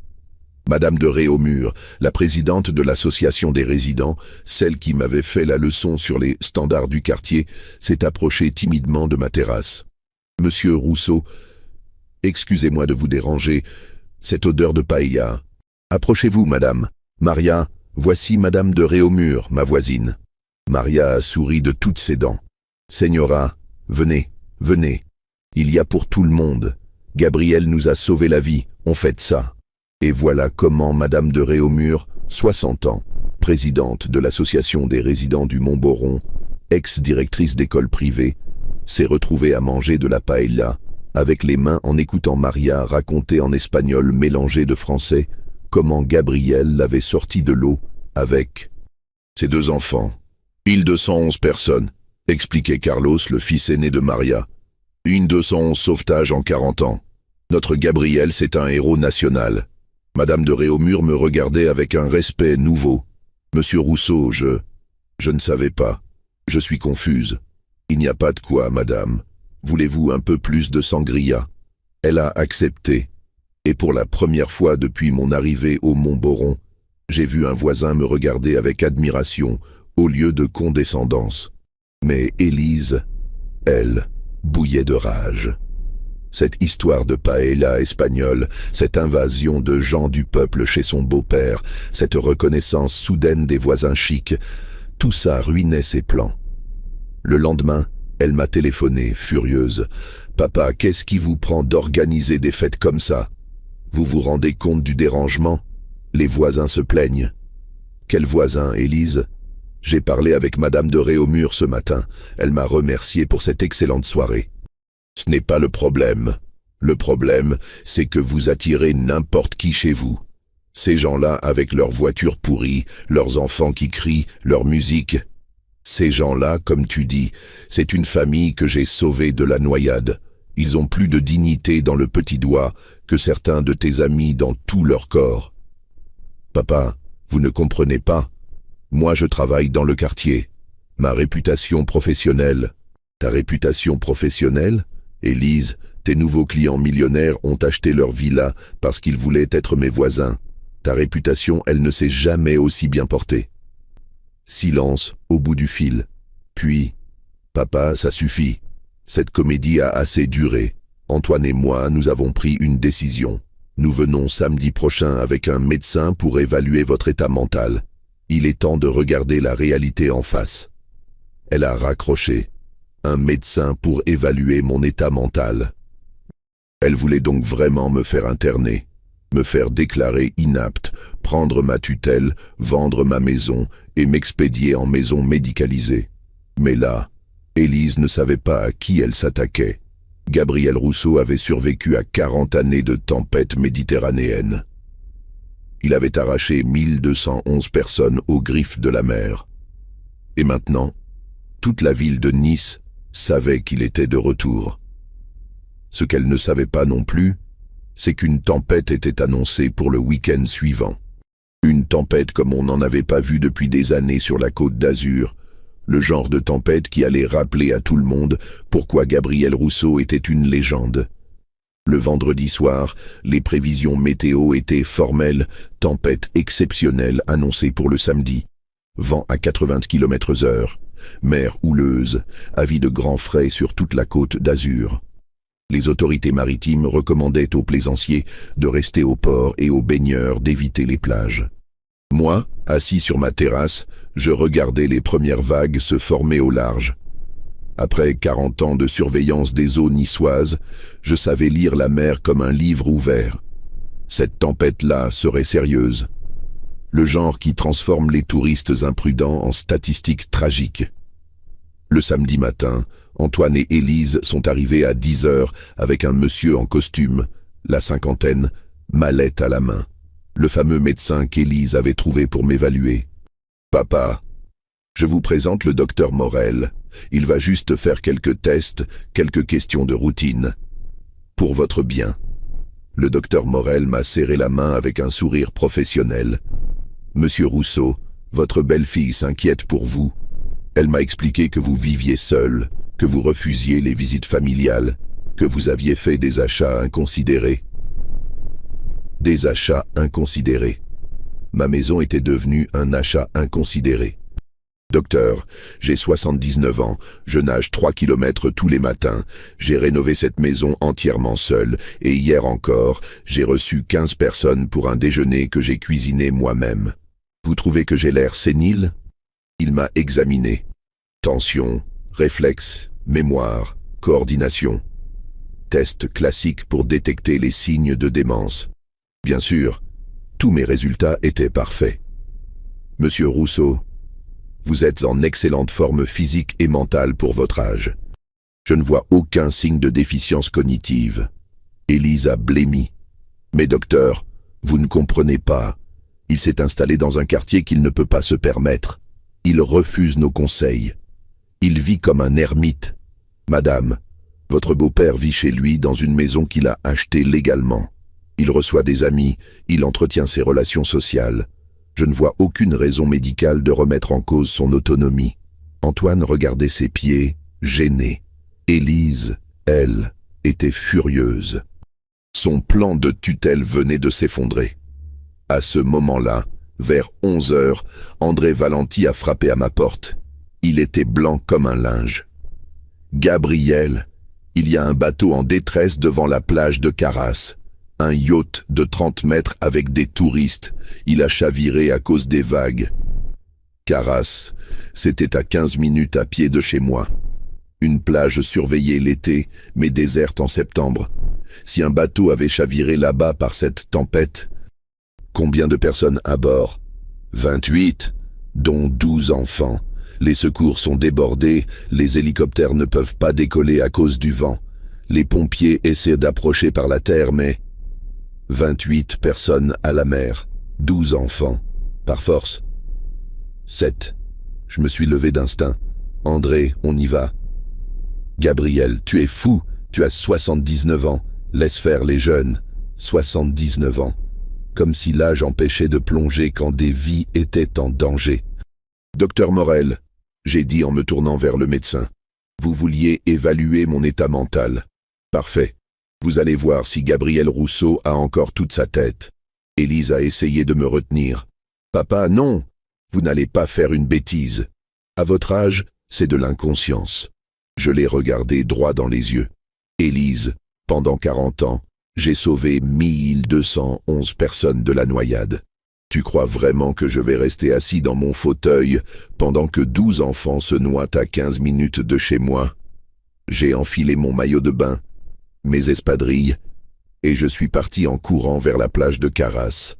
[SPEAKER 1] Madame de Réaumur, la présidente de l'association des résidents, celle qui m'avait fait la leçon sur les standards du quartier, s'est approchée timidement de ma terrasse. « Monsieur Rousseau, excusez-moi de vous déranger, cette odeur de paella. Approchez-vous, madame. Maria, voici madame de Réaumur, ma voisine. » Maria a souri de toutes ses dents. « Señora, venez, venez. Il y a pour tout le monde. Gabriel nous a sauvé la vie, on fête ça. » Et voilà comment madame de Réaumur, 60 ans, présidente de l'association des résidents du Mont-Boron, ex-directrice d'école privée, s'est retrouvée à manger de la paella, avec les mains en écoutant Maria raconter en espagnol mélangé de français comment Gabriel l'avait sorti de l'eau avec ses 2 enfants. Île 211 personnes, expliquait Carlos, le fils aîné de Maria. Une 211 sauvetages en 40 ans. Notre Gabriel, c'est un héros national. Madame de Réaumur me regardait avec un respect nouveau. Monsieur Rousseau, je ne savais pas. Je suis confuse. Il n'y a pas de quoi, madame. Voulez-vous un peu plus de sangria? Elle a accepté. Et pour la première fois depuis mon arrivée au Mont-Boron, j'ai vu un voisin me regarder avec admiration au lieu de condescendance. Mais Élise, elle, bouillait de rage. Cette histoire de paella espagnole, cette invasion de gens du peuple chez son beau-père, cette reconnaissance soudaine des voisins chics, tout ça ruinait ses plans. Le lendemain, elle m'a téléphoné, furieuse. « Papa, qu'est-ce qui vous prend d'organiser des fêtes comme ça? Vous vous rendez compte du dérangement? Les voisins se plaignent. » « Quel voisin, Élise? J'ai parlé avec madame de Réaumur ce matin. Elle m'a remercié pour cette excellente soirée. Ce n'est pas le problème. Le problème, c'est que vous attirez n'importe qui chez vous. Ces gens-là avec leurs voitures pourries, leurs enfants qui crient, leur musique. Ces gens-là, comme tu dis, c'est une famille que j'ai sauvée de la noyade. Ils ont plus de dignité dans le petit doigt que certains de tes amis dans tout leur corps. Papa, vous ne comprenez pas. Moi, je travaille dans le quartier. Ma réputation professionnelle. Ta réputation professionnelle? Élise, tes nouveaux clients millionnaires ont acheté leur villa parce qu'ils voulaient être mes voisins. Ta réputation, elle ne s'est jamais aussi bien portée. Silence au bout du fil. Puis, papa, ça suffit. Cette comédie a assez duré. Antoine et moi, nous avons pris une décision. Nous venons samedi prochain avec un médecin pour évaluer votre état mental. Il est temps de regarder la réalité en face. Elle a raccroché. Un médecin pour évaluer mon état mental. Elle voulait donc vraiment me faire interner, me faire déclarer inapte, prendre ma tutelle, vendre ma maison et m'expédier en maison médicalisée. Mais là, Élise ne savait pas à qui elle s'attaquait. Gabriel Rousseau avait survécu à 40 années de tempête méditerranéenne. Il avait arraché 1211 personnes aux griffes de la mer. Et maintenant, toute la ville de Nice savait qu'il était de retour. Ce qu'elle ne savait pas non plus, c'est qu'une tempête était annoncée pour le week-end suivant. Une tempête comme on n'en avait pas vu depuis des années sur la Côte d'Azur, le genre de tempête qui allait rappeler à tout le monde pourquoi Gabriel Rousseau était une légende. Le vendredi soir, les prévisions météo étaient formelles, tempête exceptionnelle annoncée pour le samedi. Vent à 80 km/h, mer houleuse, avis de grands frais sur toute la Côte d'Azur. Les autorités maritimes recommandaient aux plaisanciers de rester au port et aux baigneurs d'éviter les plages. Moi, assis sur ma terrasse, je regardais les premières vagues se former au large. Après 40 ans de surveillance des eaux niçoises, je savais lire la mer comme un livre ouvert. Cette tempête-là serait sérieuse. Le genre qui transforme les touristes imprudents en statistiques tragiques. Le samedi matin, Antoine et Élise sont arrivés à 10 heures avec un monsieur en costume, la cinquantaine, mallette à la main. Le fameux médecin qu'Élise avait trouvé pour m'évaluer. « Papa, je vous présente le docteur Morel. Il va juste faire quelques tests, quelques questions de routine. Pour votre bien. » Le docteur Morel m'a serré la main avec un sourire professionnel. « Monsieur Rousseau, votre belle-fille s'inquiète pour vous. Elle m'a expliqué que vous viviez seul, que vous refusiez les visites familiales, que vous aviez fait des achats inconsidérés. » Des achats inconsidérés. Ma maison était devenue un achat inconsidéré. Docteur, j'ai 79 ans, je nage 3 kilomètres tous les matins, j'ai rénové cette maison entièrement seul, et hier encore, j'ai reçu 15 personnes pour un déjeuner que j'ai cuisiné moi-même. Vous trouvez que j'ai l'air sénile? Il m'a examiné. Tension, réflexe, mémoire, coordination. Test classique pour détecter les signes de démence. Bien sûr, tous mes résultats étaient parfaits. Monsieur Rousseau, vous êtes en excellente forme physique et mentale pour votre âge. Je ne vois aucun signe de déficience cognitive. Élise a blêmi. Mais docteur, vous ne comprenez pas. Il s'est installé dans un quartier qu'il ne peut pas se permettre. Il refuse nos conseils. Il vit comme un ermite. Madame, votre beau-père vit chez lui dans une maison qu'il a achetée légalement. Il reçoit des amis, il entretient ses relations sociales. Je ne vois aucune raison médicale de remettre en cause son autonomie. Antoine regardait ses pieds, gêné. Élise, elle, était furieuse. Son plan de tutelle venait de s'effondrer. À ce moment-là, vers 11 heures, André Valenti a frappé à ma porte. Il était blanc comme un linge. « Gabriel, il y a un bateau en détresse devant la plage de Carras. Un yacht de 30 mètres avec des touristes. Il a chaviré à cause des vagues. » Carras, c'était à 15 minutes à pied de chez moi. Une plage surveillée l'été, mais déserte en septembre. Si un bateau avait chaviré là-bas par cette tempête, combien de personnes à bord? 28, dont 12 enfants. Les secours sont débordés, les hélicoptères ne peuvent pas décoller à cause du vent. Les pompiers essaient d'approcher par la terre, mais 28 personnes à la mer, 12 enfants, par force. 7. Je me suis levé d'instinct. André, on y va. Gabriel, tu es fou, tu as 79 ans. Laisse faire les jeunes. 79 ans. Comme si l'âge empêchait de plonger quand des vies étaient en danger. Docteur Morel, j'ai dit en me tournant vers le médecin, vous vouliez évaluer mon état mental. Parfait. Vous allez voir si Gabriel Rousseau a encore toute sa tête. Élise a essayé de me retenir. Papa, non, vous n'allez pas faire une bêtise. À votre âge, c'est de l'inconscience. Je l'ai regardé droit dans les yeux. Élise, pendant 40 ans, j'ai sauvé 1211 personnes de la noyade. Tu crois vraiment que je vais rester assis dans mon fauteuil pendant que 12 enfants se noient à 15 minutes de chez moi? J'ai enfilé mon maillot de bain, mes espadrilles, et je suis parti en courant vers la plage de Carras.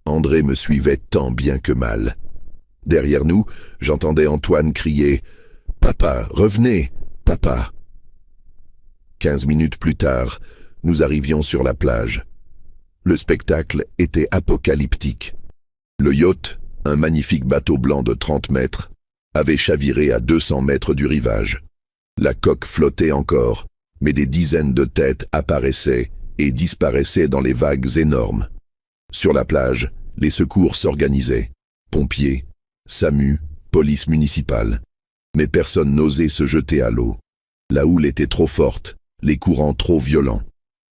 [SPEAKER 1] André me suivait tant bien que mal. Derrière nous, j'entendais Antoine crier « Papa, revenez, papa !» 15 minutes plus tard, nous arrivions sur la plage. Le spectacle était apocalyptique. Le yacht, un magnifique bateau blanc de 30 mètres, avait chaviré à 200 mètres du rivage. La coque flottait encore, mais des dizaines de têtes apparaissaient et disparaissaient dans les vagues énormes. Sur la plage, les secours s'organisaient. Pompiers, SAMU, police municipale. Mais personne n'osait se jeter à l'eau. La houle était trop forte, les courants trop violents.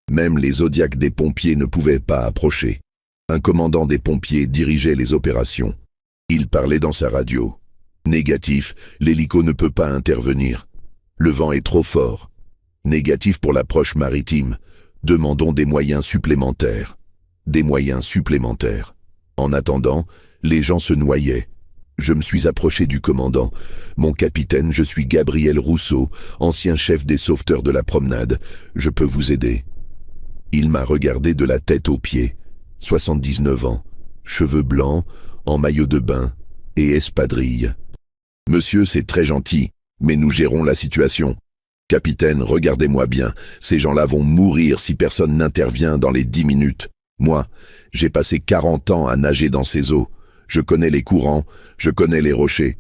[SPEAKER 1] Même les zodiacs des pompiers ne pouvaient pas approcher. Un commandant des pompiers dirigeait les opérations. Il parlait dans sa radio. Négatif, l'hélico ne peut pas intervenir. Le vent est trop fort. Négatif pour l'approche maritime. Demandons des moyens supplémentaires. Des moyens supplémentaires. En attendant, les gens se noyaient. Je me suis approché du commandant. Mon capitaine, je suis Gabriel Rousseau, ancien chef des sauveteurs de la promenade. Je peux vous aider. Il m'a regardé de la tête aux pieds. 79 ans, cheveux blancs, en maillot de bain et espadrille. Monsieur, c'est très gentil, mais nous gérons la situation. Capitaine, regardez-moi bien, ces gens-là vont mourir si personne n'intervient dans les 10 minutes. Moi, j'ai passé 40 ans à nager dans ces eaux. Je connais les courants, je connais les rochers.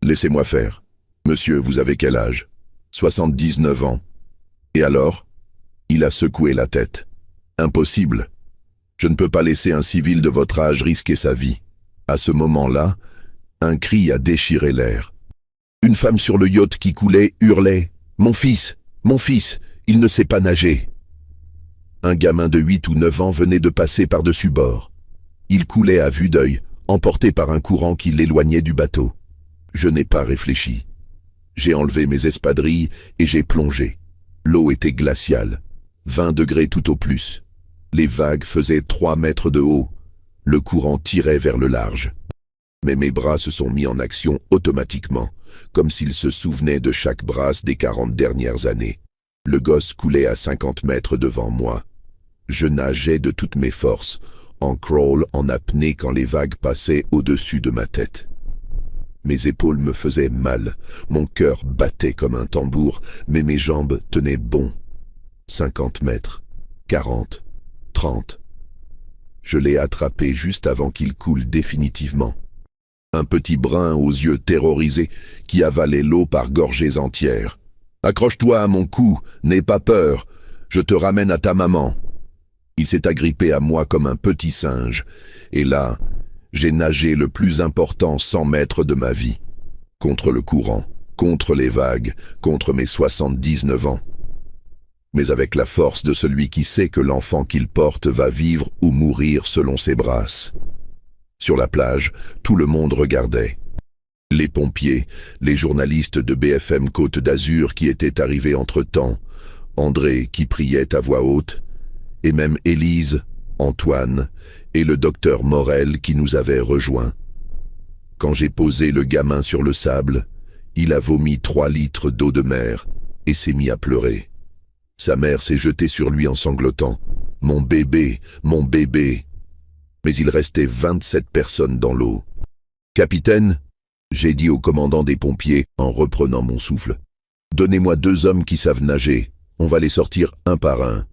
[SPEAKER 1] Laissez-moi faire. Monsieur, vous avez quel âge? 79 ans. Et alors? Il a secoué la tête. Impossible. Je ne peux pas laisser un civil de votre âge risquer sa vie. À ce moment-là, un cri a déchiré l'air. Une femme sur le yacht qui coulait hurlait « Mon fils, il ne sait pas nager !» Un gamin de 8 ou 9 ans venait de passer par-dessus bord. Il coulait à vue d'œil, emporté par un courant qui l'éloignait du bateau. Je n'ai pas réfléchi. J'ai enlevé mes espadrilles et j'ai plongé. L'eau était glaciale, 20 degrés tout au plus. Les vagues faisaient 3 mètres de haut. Le courant tirait vers le large. Mais mes bras se sont mis en action automatiquement, comme s'ils se souvenaient de chaque brasse des 40 dernières années. Le gosse coulait à 50 mètres devant moi. Je nageais de toutes mes forces, en crawl, en apnée quand les vagues passaient au-dessus de ma tête. Mes épaules me faisaient mal, mon cœur battait comme un tambour, mais mes jambes tenaient bon. 50 mètres, 40, 30. Je l'ai attrapé juste avant qu'il coule définitivement. Un petit brun aux yeux terrorisés qui avalait l'eau par gorgées entières. « Accroche-toi à mon cou, n'aie pas peur, je te ramène à ta maman. » Il s'est agrippé à moi comme un petit singe, et là, j'ai nagé le plus important 100 mètres de ma vie. Contre le courant, contre les vagues, contre mes 79 ans. Mais avec la force de celui qui sait que l'enfant qu'il porte va vivre ou mourir selon ses brasses. Sur la plage, tout le monde regardait. Les pompiers, les journalistes de BFM Côte d'Azur qui étaient arrivés entre-temps, André qui priait à voix haute, et même Élise, Antoine et le docteur Morel qui nous avait rejoints. Quand j'ai posé le gamin sur le sable, il a vomi 3 litres d'eau de mer et s'est mis à pleurer. Sa mère s'est jetée sur lui en sanglotant. « Mon bébé, mon bébé !» Mais il restait 27 personnes dans l'eau. « Capitaine !» j'ai dit au commandant des pompiers en reprenant mon souffle. « Donnez-moi 2 hommes qui savent nager. On va les sortir un par un. »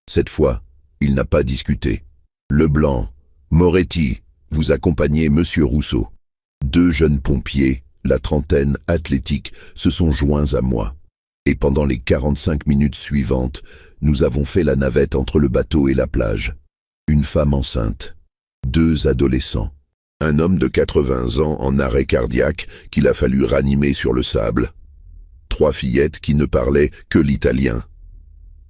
[SPEAKER 1] Cette fois, il n'a pas discuté. Leblanc, Moretti, vous accompagnez Monsieur Rousseau. 2 jeunes pompiers, la trentaine athlétique, se sont joints à moi. Et pendant les 45 minutes suivantes, nous avons fait la navette entre le bateau et la plage. Une femme enceinte, 2 adolescents, un homme de 80 ans en arrêt cardiaque qu'il a fallu ranimer sur le sable, 3 fillettes qui ne parlaient que l'italien,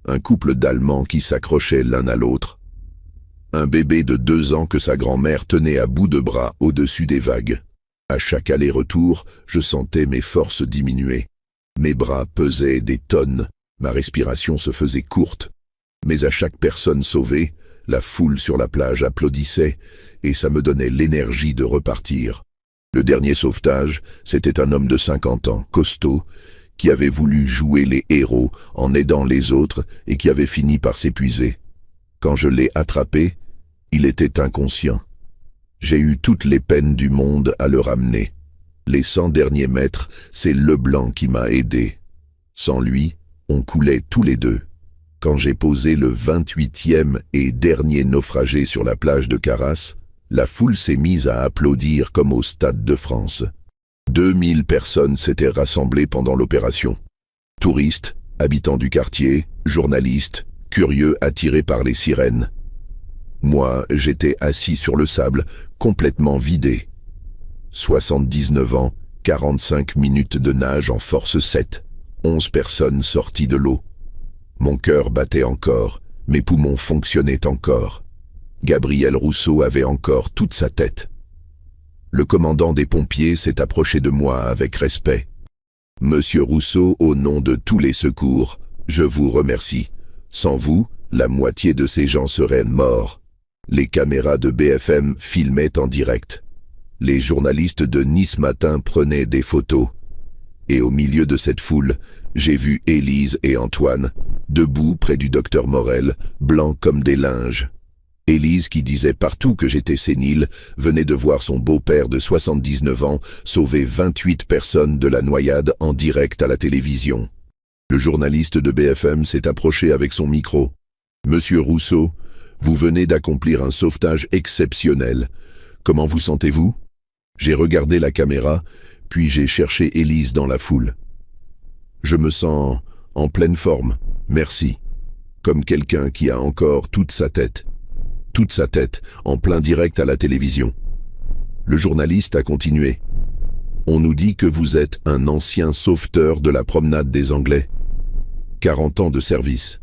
[SPEAKER 1] un couple d'Allemands qui s'accrochaient l'un à l'autre, un bébé de 2 ans que sa grand-mère tenait à bout de bras au-dessus des vagues. À chaque aller-retour, je sentais mes forces diminuer. Mes bras pesaient des tonnes, ma respiration se faisait courte. Mais à chaque personne sauvée, la foule sur la plage applaudissait et ça me donnait l'énergie de repartir. Le dernier sauvetage, c'était un homme de 50 ans, costaud, qui avait voulu jouer les héros en aidant les autres et qui avait fini par s'épuiser. Quand je l'ai attrapé, il était inconscient. J'ai eu toutes les peines du monde à le ramener. Les 100 derniers mètres, c'est Leblanc qui m'a aidé. Sans lui, on coulait tous les deux. Quand j'ai posé le 28e et dernier naufragé sur la plage de Carras, la foule s'est mise à applaudir comme au Stade de France. 2000 personnes s'étaient rassemblées pendant l'opération. Touristes, habitants du quartier, journalistes, curieux attirés par les sirènes. Moi, j'étais assis sur le sable, complètement vidé. 79 ans, 45 minutes de nage en force 7, 11 personnes sorties de l'eau. Mon cœur battait encore, mes poumons fonctionnaient encore. Gabriel Rousseau avait encore toute sa tête. Le commandant des pompiers s'est approché de moi avec respect. « Monsieur Rousseau, au nom de tous les secours, je vous remercie. Sans vous, la moitié de ces gens seraient morts. » Les caméras de BFM filmaient en direct. Les journalistes de Nice Matin prenaient des photos. Et au milieu de cette foule, j'ai vu Élise et Antoine, debout près du docteur Morel, blancs comme des linges. Élise, qui disait partout que j'étais sénile, venait de voir son beau-père de 79 ans sauver 28 personnes de la noyade en direct à la télévision. Le journaliste de BFM s'est approché avec son micro. « Monsieur Rousseau, vous venez d'accomplir un sauvetage exceptionnel. Comment vous sentez-vous » J'ai regardé la caméra, puis j'ai cherché Élise dans la foule. « Je me sens en pleine forme, merci. Comme quelqu'un qui a encore toute sa tête. Toute sa tête, en plein direct à la télévision. » Le journaliste a continué. « On nous dit que vous êtes un ancien sauveteur de la promenade des Anglais. 40 ans de service.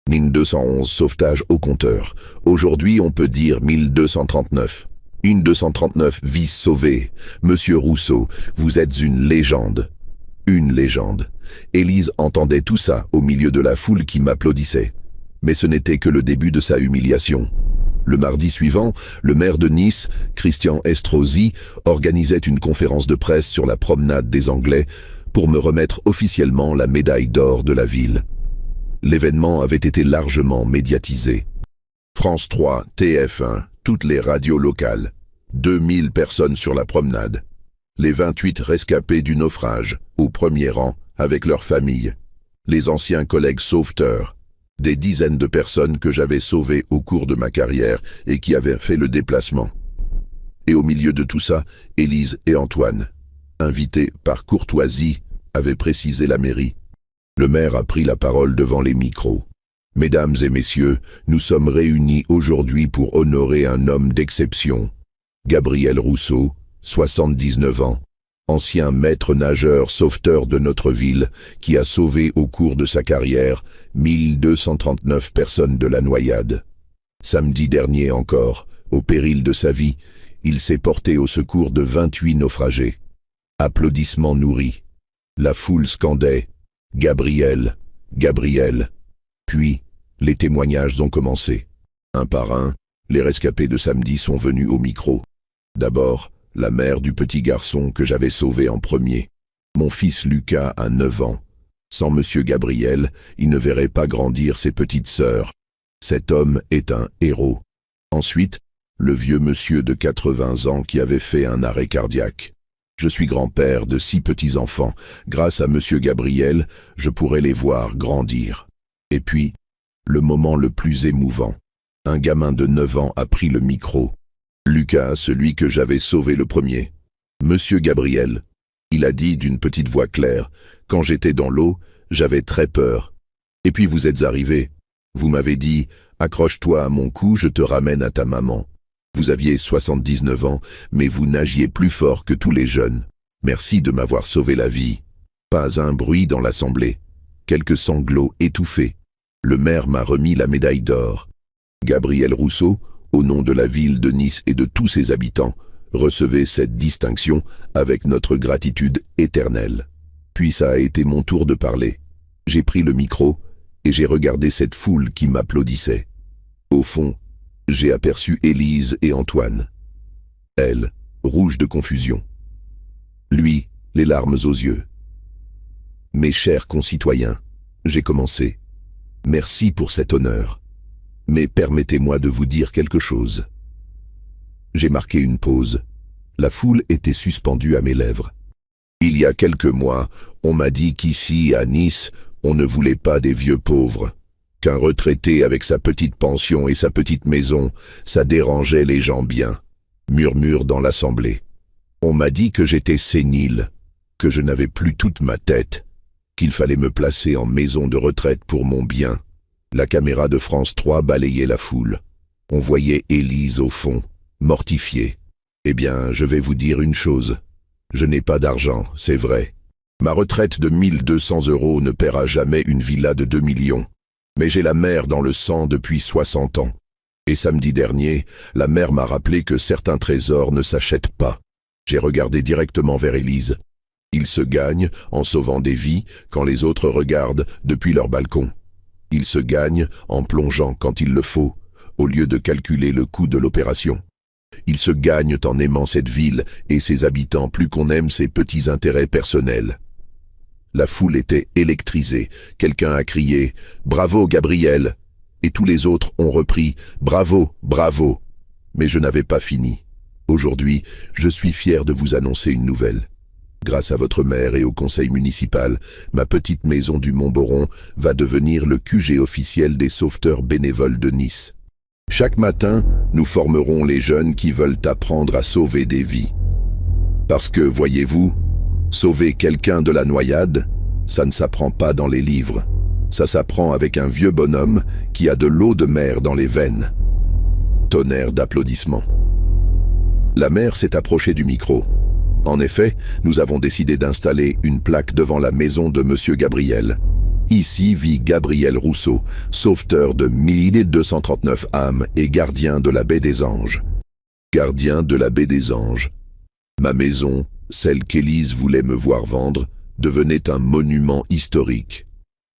[SPEAKER 1] 1211 sauvetages au compteur. Aujourd'hui, on peut dire 1239. 1239 vies sauvées. Monsieur Rousseau, vous êtes une légende. Une légende. Élise entendait tout ça au milieu de la foule qui m'applaudissait. Mais ce n'était que le début de sa humiliation. Le mardi suivant, le maire de Nice, Christian Estrosi, organisait une conférence de presse sur la promenade des Anglais pour me remettre officiellement la médaille d'or de la ville. L'événement avait été largement médiatisé. France 3, TF1, toutes les radios locales. 2000 personnes sur la promenade. Les 28 rescapés du naufrage, au premier rang, avec leurs familles. Les anciens collègues sauveteurs. Des dizaines de personnes que j'avais sauvées au cours de ma carrière et qui avaient fait le déplacement. Et au milieu de tout ça, Élise et Antoine, invités par courtoisie, avaient précisé la mairie. Le maire a pris la parole devant les micros. « Mesdames et messieurs, nous sommes réunis aujourd'hui pour honorer un homme d'exception. Gabriel Rousseau, 79 ans, ancien maître nageur sauveteur de notre ville, qui a sauvé au cours de sa carrière 1239 personnes de la noyade. Samedi dernier encore, au péril de sa vie, il s'est porté au secours de 28 naufragés. » Applaudissements nourris. La foule scandait « Gabriel, Gabriel ». Puis, les témoignages ont commencé. Un par un, les rescapés de samedi sont venus au micro. D'abord, la mère du petit garçon que j'avais sauvé en premier. Mon fils Lucas a 9 ans. Sans monsieur Gabriel, il ne verrait pas grandir ses petites sœurs. Cet homme est un héros. Ensuite, le vieux monsieur de 80 ans qui avait fait un arrêt cardiaque. Je suis grand-père de 6 petits-enfants. Grâce à monsieur Gabriel, je pourrai les voir grandir. Et puis, le moment le plus émouvant. Un gamin de 9 ans a pris le micro. Lucas, celui que j'avais sauvé le premier. « Monsieur Gabriel », il a dit d'une petite voix claire, « quand j'étais dans l'eau, j'avais très peur. Et puis vous êtes arrivé. Vous m'avez dit, accroche-toi à mon cou, je te ramène à ta maman. Vous aviez 79 ans, mais vous nagiez plus fort que tous les jeunes. Merci de m'avoir sauvé la vie. » Pas un bruit dans l'assemblée. Quelques sanglots étouffés. Le maire m'a remis la médaille d'or. Gabriel Rousseau, au nom de la ville de Nice et de tous ses habitants, recevez cette distinction avec notre gratitude éternelle. Puis ça a été mon tour de parler. J'ai pris le micro et j'ai regardé cette foule qui m'applaudissait. Au fond, j'ai aperçu Élise et Antoine. Elle, rouge de confusion. Lui, les larmes aux yeux. Mes chers concitoyens, j'ai commencé. Merci pour cet honneur. Mais permettez-moi de vous dire quelque chose. J'ai marqué une pause. La foule était suspendue à mes lèvres. Il y a quelques mois, on m'a dit qu'ici, à Nice, on ne voulait pas des vieux pauvres. Qu'un retraité avec sa petite pension et sa petite maison, ça dérangeait les gens bien. Murmure dans l'assemblée. On m'a dit que j'étais sénile, que je n'avais plus toute ma tête, qu'il fallait me placer en maison de retraite pour mon bien. La caméra de France 3 balayait la foule. On voyait Élise au fond, mortifiée. Eh bien, je vais vous dire une chose. Je n'ai pas d'argent, c'est vrai. Ma retraite de 1200 € ne paiera jamais une villa de 2 millions. Mais j'ai la mer dans le sang depuis 60 ans. Et samedi dernier, la mer m'a rappelé que certains trésors ne s'achètent pas. J'ai regardé directement vers Élise. Ils se gagnent en sauvant des vies quand les autres regardent depuis leur balcon. Ils se gagnent en plongeant quand il le faut, au lieu de calculer le coût de l'opération. Ils se gagnent en aimant cette ville et ses habitants plus qu'on aime ses petits intérêts personnels. La foule était électrisée. Quelqu'un a crié « Bravo, Gabriel !» et tous les autres ont repris « Bravo, bravo !» Mais je n'avais pas fini. Aujourd'hui, je suis fier de vous annoncer une nouvelle. Grâce à votre maire et au conseil municipal, ma petite maison du Mont-Boron va devenir le QG officiel des sauveteurs bénévoles de Nice. Chaque matin, nous formerons les jeunes qui veulent apprendre à sauver des vies. Parce que, voyez-vous, sauver quelqu'un de la noyade, ça ne s'apprend pas dans les livres. Ça s'apprend avec un vieux bonhomme qui a de l'eau de mer dans les veines. Tonnerre d'applaudissements. La mère s'est approchée du micro. En effet, nous avons décidé d'installer une plaque devant la maison de monsieur Gabriel. Ici vit Gabriel Rousseau, sauveteur de 1239 âmes et gardien de la baie des Anges. Gardien de la baie des Anges. Ma maison, celle qu'Élise voulait me voir vendre, devenait un monument historique.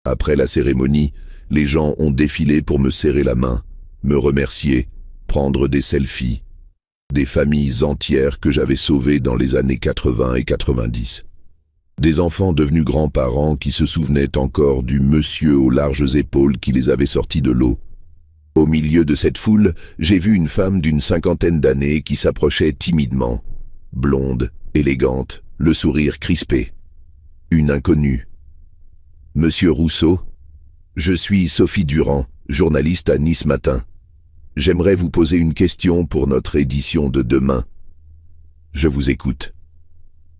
[SPEAKER 1] Après la cérémonie, les gens ont défilé pour me serrer la main, me remercier, prendre des selfies. Des familles entières que j'avais sauvées dans les années 80 et 90. Des enfants devenus grands-parents qui se souvenaient encore du monsieur aux larges épaules qui les avait sortis de l'eau. Au milieu de cette foule, j'ai vu une femme d'une 50aine d'années qui s'approchait timidement, blonde, élégante, le sourire crispé. Une inconnue. « Monsieur Rousseau, je suis Sophie Durand, journaliste à Nice Matin. J'aimerais vous poser une question pour notre édition de demain. Je vous écoute.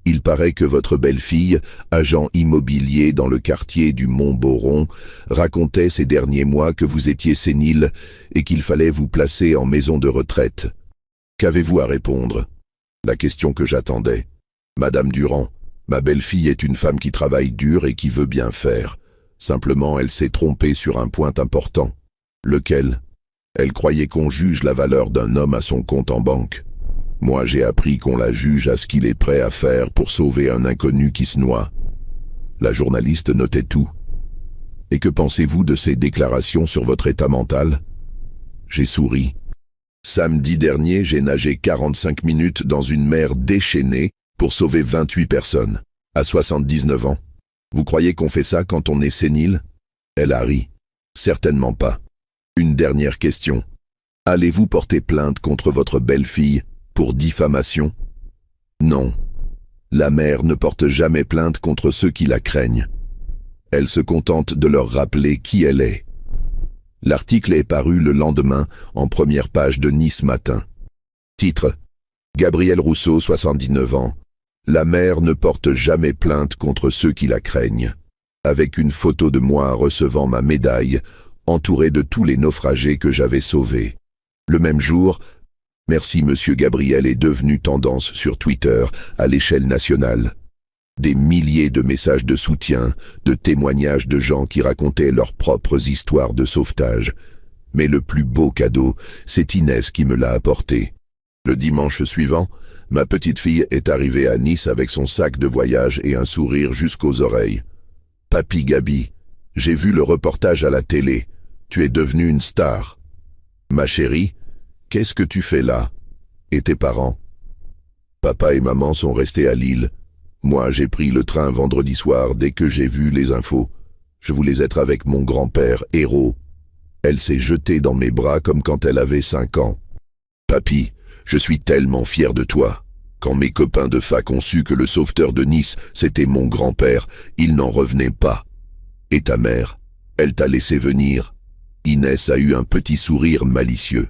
[SPEAKER 1] Il paraît que votre belle-fille, agent immobilier dans le quartier du Mont-Boron, racontait ces derniers mois que vous étiez sénile et qu'il fallait vous placer en maison de retraite. Qu'avez-vous à répondre? La question que j'attendais. Madame Durand, ma belle-fille est une femme qui travaille dur et qui veut bien faire. Simplement, elle s'est trompée sur un point important. Lequel? Elle croyait qu'on juge la valeur d'un homme à son compte en banque. Moi, j'ai appris qu'on la juge à ce qu'il est prêt à faire pour sauver un inconnu qui se noie. La journaliste notait tout. Et que pensez-vous de ces déclarations sur votre état mental? J'ai souri. Samedi dernier, j'ai nagé 45 minutes dans une mer déchaînée pour sauver 28 personnes, à 79 ans. Vous croyez qu'on fait ça quand on est sénile? Elle a ri. Certainement pas. Une dernière question. Allez-vous porter plainte contre votre belle-fille pour diffamation? Non. La mère ne porte jamais plainte contre ceux qui la craignent. Elle se contente de leur rappeler qui elle est. L'article est paru le lendemain en première page de Nice Matin. Titre: Gabriel Rousseau, 79 ans. La mère ne porte jamais plainte contre ceux qui la craignent. Avec une photo de moi recevant ma médaille, entouré de tous les naufragés que j'avais sauvés. Le même jour, merci Monsieur Gabriel est devenu tendance sur Twitter à l'échelle nationale. Des milliers de messages de soutien, de témoignages de gens qui racontaient leurs propres histoires de sauvetage. Mais le plus beau cadeau, c'est Inès qui me l'a apporté. Le dimanche suivant, ma petite fille est arrivée à Nice avec son sac de voyage et un sourire jusqu'aux oreilles. « Papy Gabi, j'ai vu le reportage à la télé. Tu es devenue une star. Ma chérie, qu'est-ce que tu fais là? Et tes parents? Papa et maman sont restés à Lille. Moi, j'ai pris le train vendredi soir dès que j'ai vu les infos. Je voulais être avec mon grand-père, Héros. Elle s'est jetée dans mes bras comme quand elle avait 5 ans. Papy, je suis tellement fier de toi. Quand mes copains de fac ont su que le sauveteur de Nice, c'était mon grand-père, ils n'en revenaient pas. Et ta mère, elle t'a laissé venir? Inès a eu un petit sourire malicieux.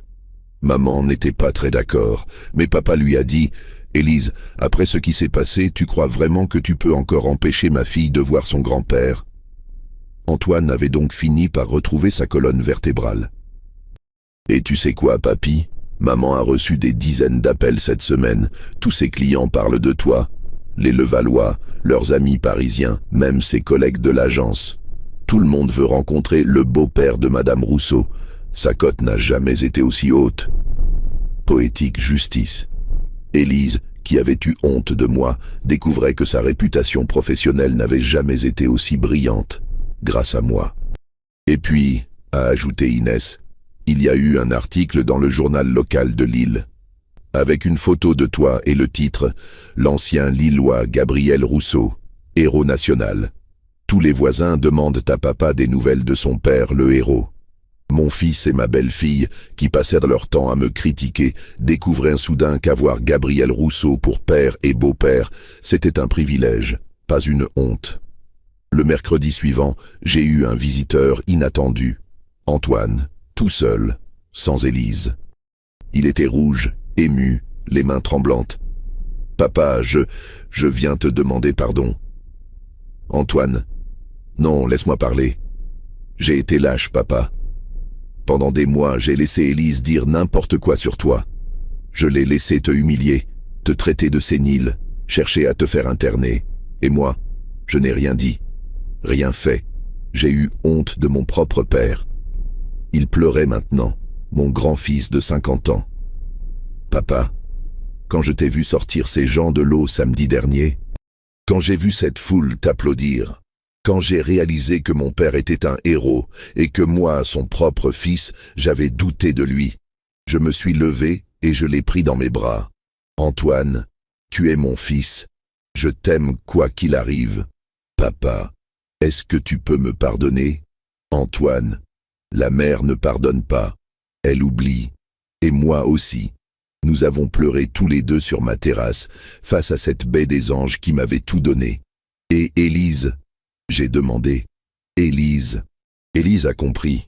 [SPEAKER 1] Maman n'était pas très d'accord, mais papa lui a dit « Élise, après ce qui s'est passé, tu crois vraiment que tu peux encore empêcher ma fille de voir son grand-père ?» Antoine avait donc fini par retrouver sa colonne vertébrale. « Et tu sais quoi, papy? Maman a reçu des dizaines d'appels cette semaine. Tous ses clients parlent de toi. Les Levallois, leurs amis parisiens, même ses collègues de l'agence. Tout le monde veut rencontrer le beau-père de Madame Rousseau. Sa cote n'a jamais été aussi haute. » Poétique justice. Élise, qui avait eu honte de moi, découvrait que sa réputation professionnelle n'avait jamais été aussi brillante, grâce à moi. Et puis, a ajouté Inès, il y a eu un article dans le journal local de Lille, avec une photo de toi et le titre « L'ancien Lillois Gabriel Rousseau, héros national ». Tous les voisins demandent à papa des nouvelles de son père, le héros. Mon fils et ma belle-fille, qui passèrent leur temps à me critiquer, découvrirent soudain qu'avoir Gabriel Rousseau pour père et beau-père, c'était un privilège, pas une honte. Le mercredi suivant, j'ai eu un visiteur inattendu. Antoine, tout seul, sans Élise. Il était rouge, ému, les mains tremblantes. « Papa, je viens te demander pardon. » Antoine, non, laisse-moi parler. J'ai été lâche, papa. Pendant des mois, j'ai laissé Élise dire n'importe quoi sur toi. Je l'ai laissé te humilier, te traiter de sénile, chercher à te faire interner. Et moi, je n'ai rien dit, rien fait. J'ai eu honte de mon propre père. Il pleurait maintenant, mon grand-fils de 50 ans. Papa, quand je t'ai vu sortir ces gens de l'eau samedi dernier, quand j'ai vu cette foule t'applaudir, quand j'ai réalisé que mon père était un héros et que moi, son propre fils, j'avais douté de lui, je me suis levé et je l'ai pris dans mes bras. Antoine, tu es mon fils. Je t'aime quoi qu'il arrive. Papa, est-ce que tu peux me pardonner? Antoine, la mère ne pardonne pas. Elle oublie. Et moi aussi. Nous avons pleuré tous les deux sur ma terrasse, face à cette baie des anges qui m'avait tout donné. Et Élise? J'ai demandé. Élise. Élise a compris.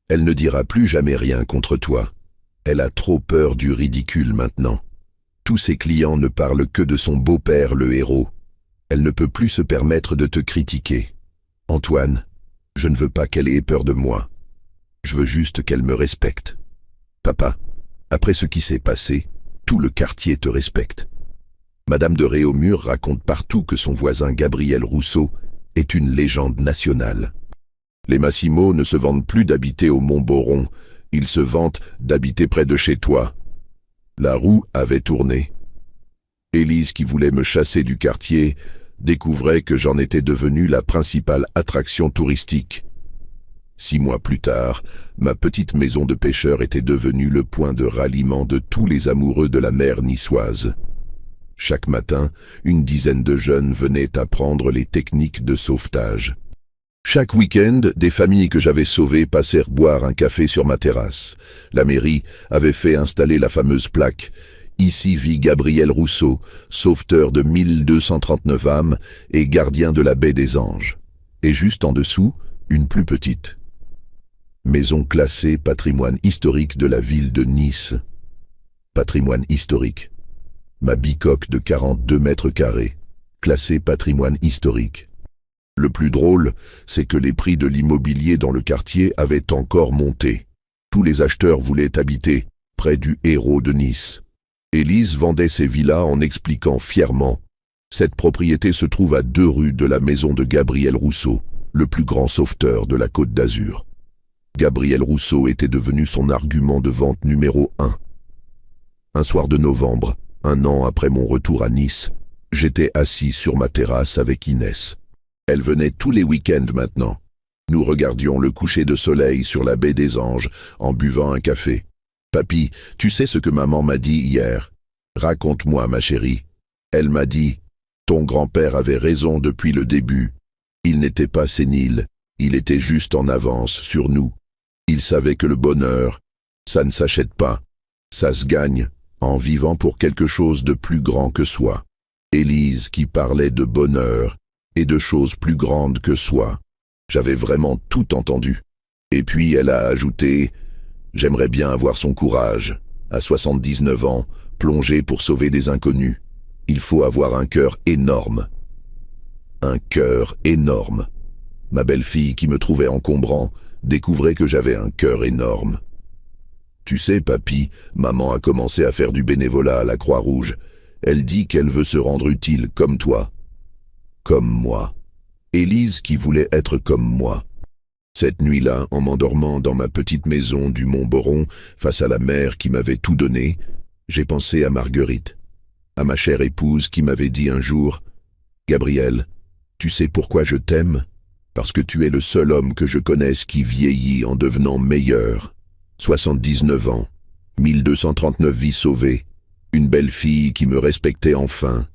[SPEAKER 1] Elle ne dira plus jamais rien contre toi. Elle a trop peur du ridicule maintenant. Tous ses clients ne parlent que de son beau-père, le héros. Elle ne peut plus se permettre de te critiquer. Antoine, je ne veux pas qu'elle ait peur de moi. Je veux juste qu'elle me respecte. Papa, après ce qui s'est passé, tout le quartier te respecte. Madame de Réaumur raconte partout que son voisin Gabriel Rousseau est une légende nationale. Les Massimo ne se vantent plus d'habiter au Mont-Boron, ils se vantent d'habiter près de chez toi. La roue avait tourné. Élise, qui voulait me chasser du quartier, découvrait que j'en étais devenu la principale attraction touristique. 6 mois plus tard, ma petite maison de pêcheur était devenue le point de ralliement de tous les amoureux de la mer niçoise. Chaque matin, une dizaine de jeunes venaient apprendre les techniques de sauvetage. Chaque week-end, des familles que j'avais sauvées passèrent boire un café sur ma terrasse. La mairie avait fait installer la fameuse plaque « Ici vit Gabriel Rousseau, sauveteur de 1239 âmes et gardien de la baie des Anges ». Et juste en dessous, une plus petite. Maison classée patrimoine historique de la ville de Nice. Patrimoine historique. Ma bicoque de 42 mètres carrés, classée patrimoine historique. Le plus drôle, c'est que les prix de l'immobilier dans le quartier avaient encore monté. Tous les acheteurs voulaient habiter près du héros de Nice. Élise vendait ses villas en expliquant fièrement « Cette propriété se trouve à 2 rues de la maison de Gabriel Rousseau, le plus grand sauveteur de la Côte d'Azur. » Gabriel Rousseau était devenu son argument de vente numéro 1. Un soir de novembre, 1 an après mon retour à Nice, j'étais assis sur ma terrasse avec Inès. Elle venait tous les week-ends maintenant. Nous regardions le coucher de soleil sur la baie des Anges en buvant un café. « Papy, tu sais ce que maman m'a dit hier? Raconte-moi, ma chérie. » Elle m'a dit « Ton grand-père avait raison depuis le début. Il n'était pas sénile, il était juste en avance sur nous. Il savait que le bonheur, ça ne s'achète pas. Ça se gagne en vivant pour quelque chose de plus grand que soi. » Élise qui parlait de bonheur et de choses plus grandes que soi. J'avais vraiment tout entendu. Et puis elle a ajouté « J'aimerais bien avoir son courage. À 79 ans, plonger pour sauver des inconnus. Il faut avoir un cœur énorme. » Un cœur énorme. Ma belle-fille, qui me trouvait encombrant, découvrait que j'avais un cœur énorme. Tu sais, papy, maman a commencé à faire du bénévolat à la Croix-Rouge. Elle dit qu'elle veut se rendre utile comme toi. Comme moi. Élise qui voulait être comme moi. Cette nuit-là, en m'endormant dans ma petite maison du Mont-Boron, face à la mer qui m'avait tout donné, j'ai pensé à Marguerite, à ma chère épouse qui m'avait dit un jour « Gabriel, tu sais pourquoi je t'aime? Parce que tu es le seul homme que je connaisse qui vieillit en devenant meilleur. 79 ans, 1239 vies sauvées, une belle fille qui me respectait enfin,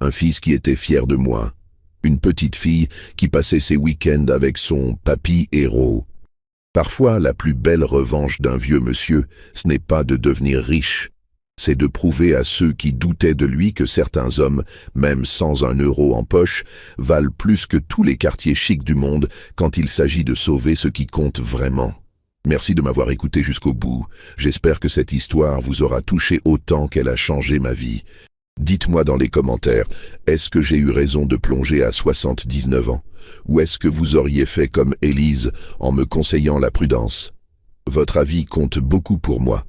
[SPEAKER 1] un fils qui était fier de moi. » Une petite fille qui passait ses week-ends avec son papy héros. Parfois, la plus belle revanche d'un vieux monsieur, ce n'est pas de devenir riche, c'est de prouver à ceux qui doutaient de lui que certains hommes, même sans 1 euro en poche, valent plus que tous les quartiers chics du monde quand il s'agit de sauver ce qui compte vraiment. Merci de m'avoir écouté jusqu'au bout. J'espère que cette histoire vous aura touché autant qu'elle a changé ma vie. Dites-moi dans les commentaires, est-ce que j'ai eu raison de plonger à 79 ans? Ou est-ce que vous auriez fait comme Élise en me conseillant la prudence? Votre avis compte beaucoup pour moi.